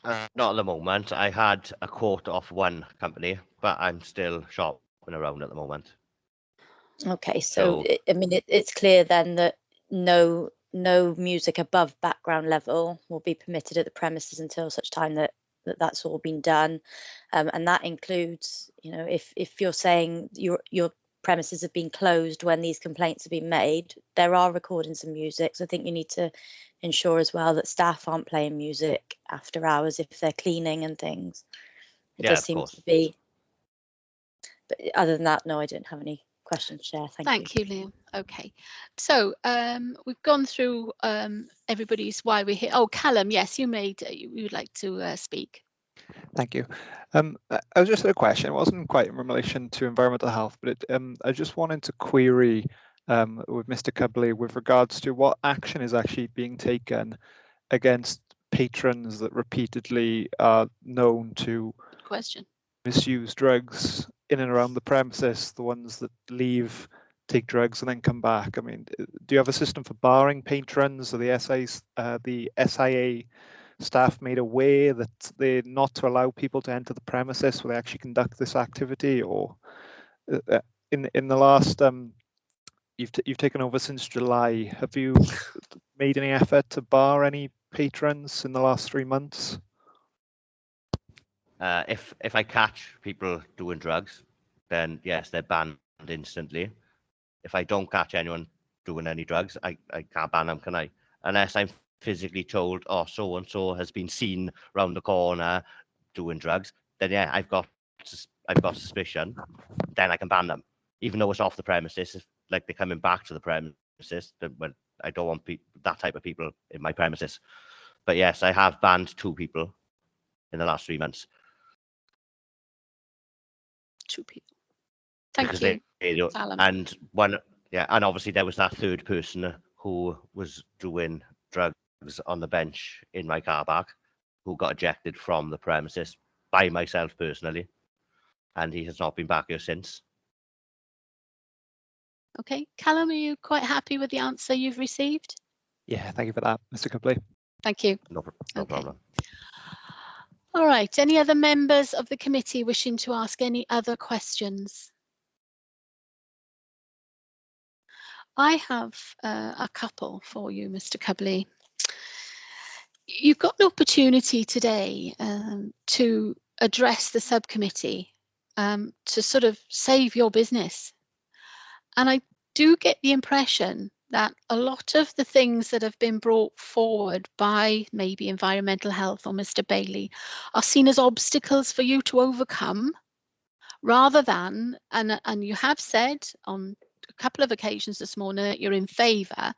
Not at the moment. I had a quote off one company, but I'm still shopping around at the moment. Okay, so I mean, it's clear then that no music above background level will be permitted at the premises until such time that that's all been done, and that includes, you know, if you're saying your premises have been closed when these complaints have been made, there are recordings of music. So I think you need to ensure as well that staff aren't playing music after hours if they're cleaning and things. It Yeah, does of seem course. to be. But other than that, no, I don't have any questions, Chair. Thank you. Thank you, Liam. Okay, so we've gone through everybody's why we're here. Oh, Callum, yes, you would like to speak. Thank you. I was just had a question. It wasn't quite in relation to environmental health, but I just wanted to query with Mr. Cubley with regards to what action is actually being taken against patrons that repeatedly are known to misuse drugs in and around the premises, the ones that leave, take drugs and then come back. I mean, do you have a system for barring patrons? Are the SIA staff made aware that they're not to allow people to enter the premises where they actually conduct this activity? Or in the last you've taken over since July, have you made any effort to bar any patrons in the last 3 months? If I catch people doing drugs, then yes, they're banned instantly. If I don't catch anyone doing any drugs, I can't ban them, can I? Unless I'm physically told, oh, so and so has been seen round the corner doing drugs, then yeah, I've got suspicion. Then I can ban them, even though it's off the premises. If like they're coming back to the premises, then I don't want that type of people in my premises. But yes, I have banned 2 people in the last 3 months. 2 people. Thank Because you. And one, yeah, and obviously there was that third person who was doing drugs on the bench in my car park, who got ejected from the premises by myself personally, and he has not been back here since. Okay, Callum, are you quite happy with the answer you've received? Yeah, thank you for that, Mr. Cubley. Thank you. No problem. All right, any other members of the committee wishing to ask any other questions? I have a couple for you, Mr. Cubley. You've got an opportunity today to address the subcommittee to sort of save your business. And I do get the impression that a lot of the things that have been brought forward by maybe environmental health or Mr. Bailey are seen as obstacles for you to overcome, rather than, and you have said on a couple of occasions this morning that you're in favour,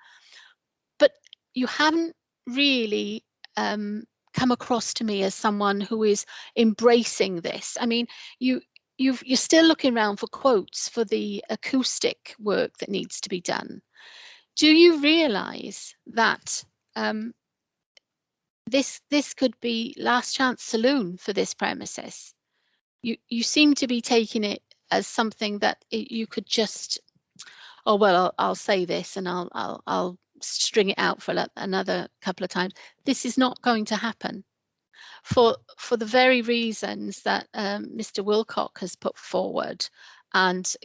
but you haven't really come across to me as someone who is embracing this. I mean, you're still looking around for quotes for the acoustic work that needs to be done. Do you realise that this could be last chance saloon for this premises? You seem to be taking it as something that you could just, oh well, I'll say this and I'll string it out for another couple of times. This is not going to happen for the very reasons that Mr. Wilcock has put forward, and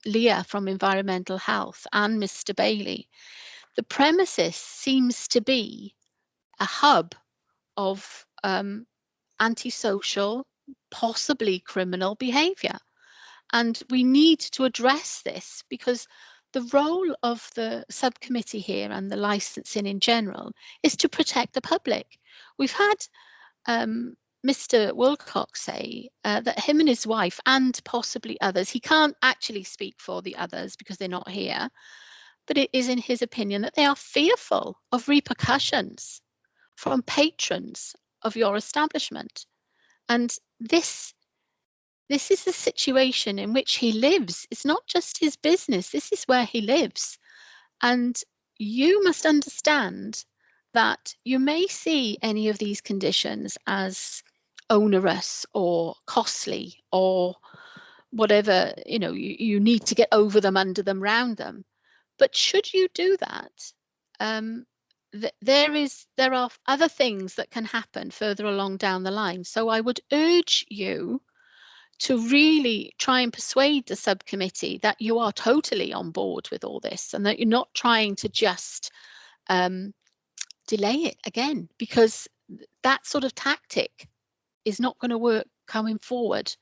Leah from Environmental Health and Mr. Bailey. The premises seems to be a hub of antisocial, possibly criminal behaviour. And we need to address this, because the role of the subcommittee here and the licensing in general is to protect the public. We've had Mr. Wilcox say that him and his wife and possibly others, he can't actually speak for the others because they're not here, but it is in his opinion that they are fearful of repercussions from patrons of your establishment. And this is the situation in which he lives. It's not just his business, this is where he lives. And you must understand that you may see any of these conditions as onerous or costly or whatever, you know, you need to get over them, under them, round them. But should you do that, there are other things that can happen further along down the line. So I would urge you to really try and persuade the subcommittee that you are totally on board with all this and that you're not trying to just delay it again, because that sort of tactic is not going to work coming forward.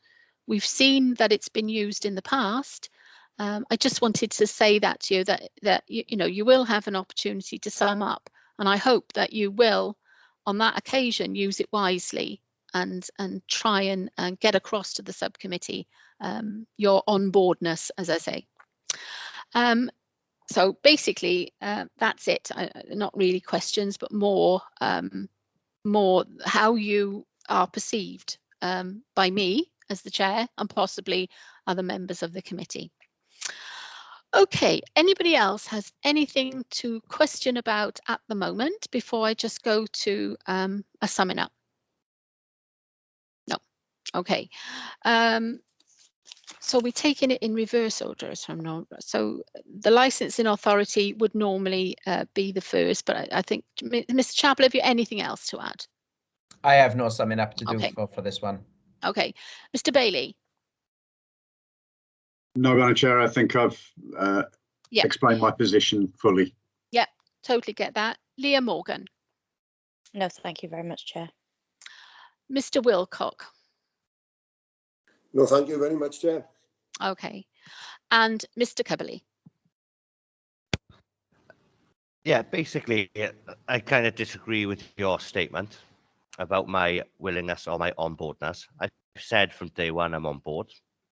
We've seen that it's been used in the past. I just wanted to say that to you, that you know, you will have an opportunity to sum up, and I hope that you will on that occasion use it wisely and try and get across to the subcommittee your on boardness, as I say. So basically that's it. Not really questions, but more how you are perceived by me as the chair and possibly other members of the committee. Okay, anybody else has anything to question about at the moment before I just go to a summing up? No. Okay. So we're taking it in reverse order. So the licensing authority would normally be the first, but I think, Mr. Chappell, have you anything else to add? I have no summing up to do Okay. for this one. Okay. Mr. Bailey? No, Madam Chair, I think I've explained my position fully. Yeah, totally get that. Leah Morgan? No, thank you very much, Chair. Mr. Wilcock? No, thank you very much, Chair. Okay. And Mr. Cubberley? Yeah, basically, I kind of disagree with your statement about my willingness or my onboardness. I've said from day one I'm on board.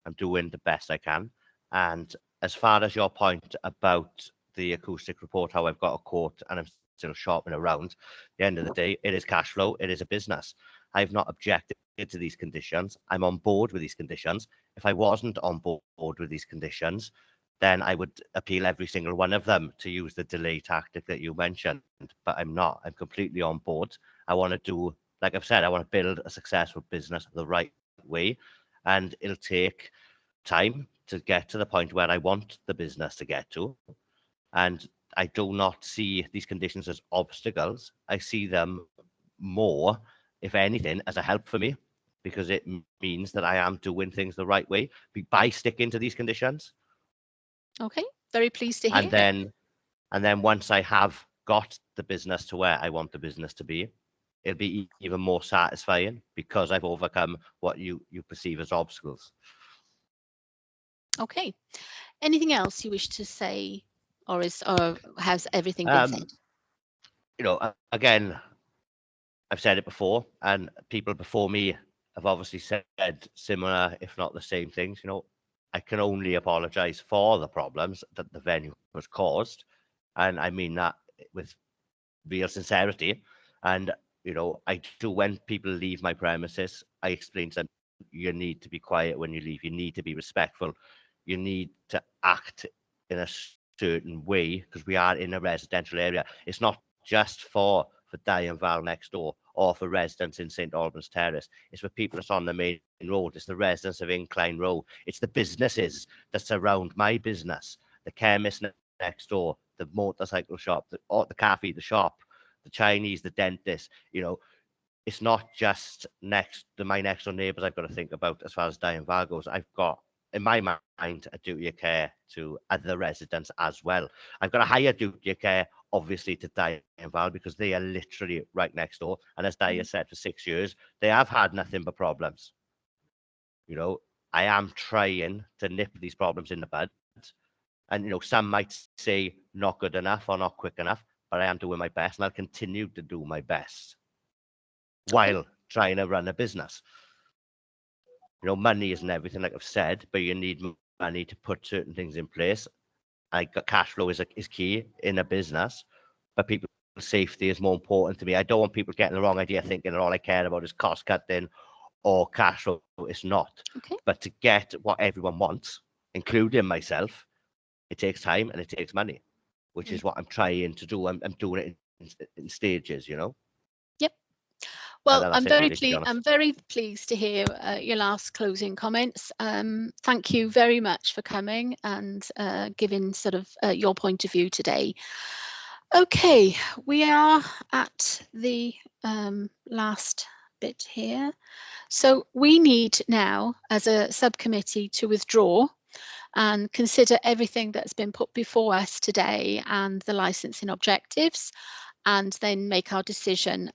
I'm doing the best I can. And as far as your point about the acoustic report, how I've got a quote and I'm still shopping around, at the end of the day, it is cash flow. It is a business. I've not objected to these conditions. I'm on board with these conditions. If I wasn't on board with these conditions, then I would appeal every single one of them to use the delay tactic that you mentioned. But I'm not. I'm completely on board. I want to do, like I've said, I want to build a successful business the right way. And it'll take time to get to the point where I want the business to get to. And I do not see these conditions as obstacles. I see them more, if anything, as a help for me, because it means that I am doing things the right way by sticking to these conditions. Okay, very pleased to hear. And then once I have got the business to where I want the business to be, it'll be even more satisfying because I've overcome what you perceive as obstacles. Okay. Anything else you wish to say, or has everything been said? You know, again, I've said it before, and people before me have obviously said similar, if not the same things. You know, I can only apologise for the problems that the venue has caused, and I mean that with real sincerity. And you know, I do, when people leave my premises, I explain to them, you need to be quiet when you leave. You need to be respectful. You need to act in a certain way because we are in a residential area. It's not just for Di and Val next door or for residents in St Albans Terrace. It's for people that's on the main road. It's the residents of Incline Row. It's the businesses that surround my business. The chemist next door, the motorcycle shop, the cafe, the shop, the Chinese, the dentist. You know, it's not just my next door neighbours I've got to think about as far as Di and Val goes. I've got, in my mind, a duty of care to other residents as well. I've got a higher duty of care, obviously, to Di and Val because they are literally right next door. And as Di has said, for 6 years, they have had nothing but problems. You know, I am trying to nip these problems in the bud. And, you know, some might say not good enough or not quick enough, but I am doing my best and I'll continue to do my best while trying to run a business. You know, money isn't everything, like I've said, but you need money to put certain things in place. Cash flow is key in a business, but people's safety is more important to me. I don't want people getting the wrong idea, thinking that all I care about is cost cutting or cash flow. It's not. Okay. But to get what everyone wants, including myself, it takes time and it takes money, which is what I'm trying to do. I'm doing it in stages, you know. Yep. Well, that's it, really, to be honest. I'm very pleased to hear your last closing comments. Thank you very much for coming and giving sort of your point of view today. Okay, we are at the last bit here. So we need now, as a subcommittee, to withdraw and consider everything that's been put before us today and the licensing objectives, and then make our decision.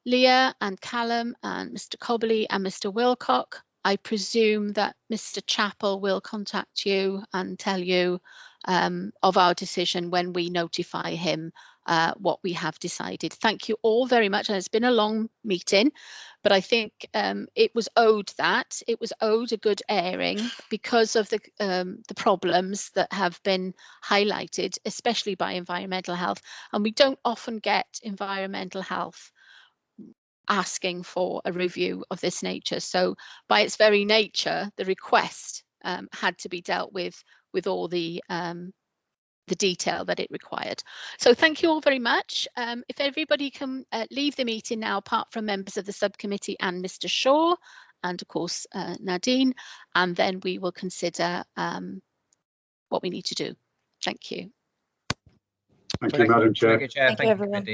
Leah and Callum and Mr. Cobley and Mr. Wilcock, I presume that Mr. Chappell will contact you and tell you of our decision when we notify him what we have decided. Thank you all very much. And it's been a long meeting, but I think it was owed that. It was owed a good airing because of the problems that have been highlighted, especially by environmental health. And we don't often get environmental health asking for a review of this nature. So by its very nature, the request had to be dealt with all the detail that it required. So thank you all very much. If everybody can leave the meeting now, apart from members of the subcommittee and Mr. Shaw, and of course Nadine, and then we will consider what we need to do. Thank you. Thank you, Madam Chair. Thank you, everyone.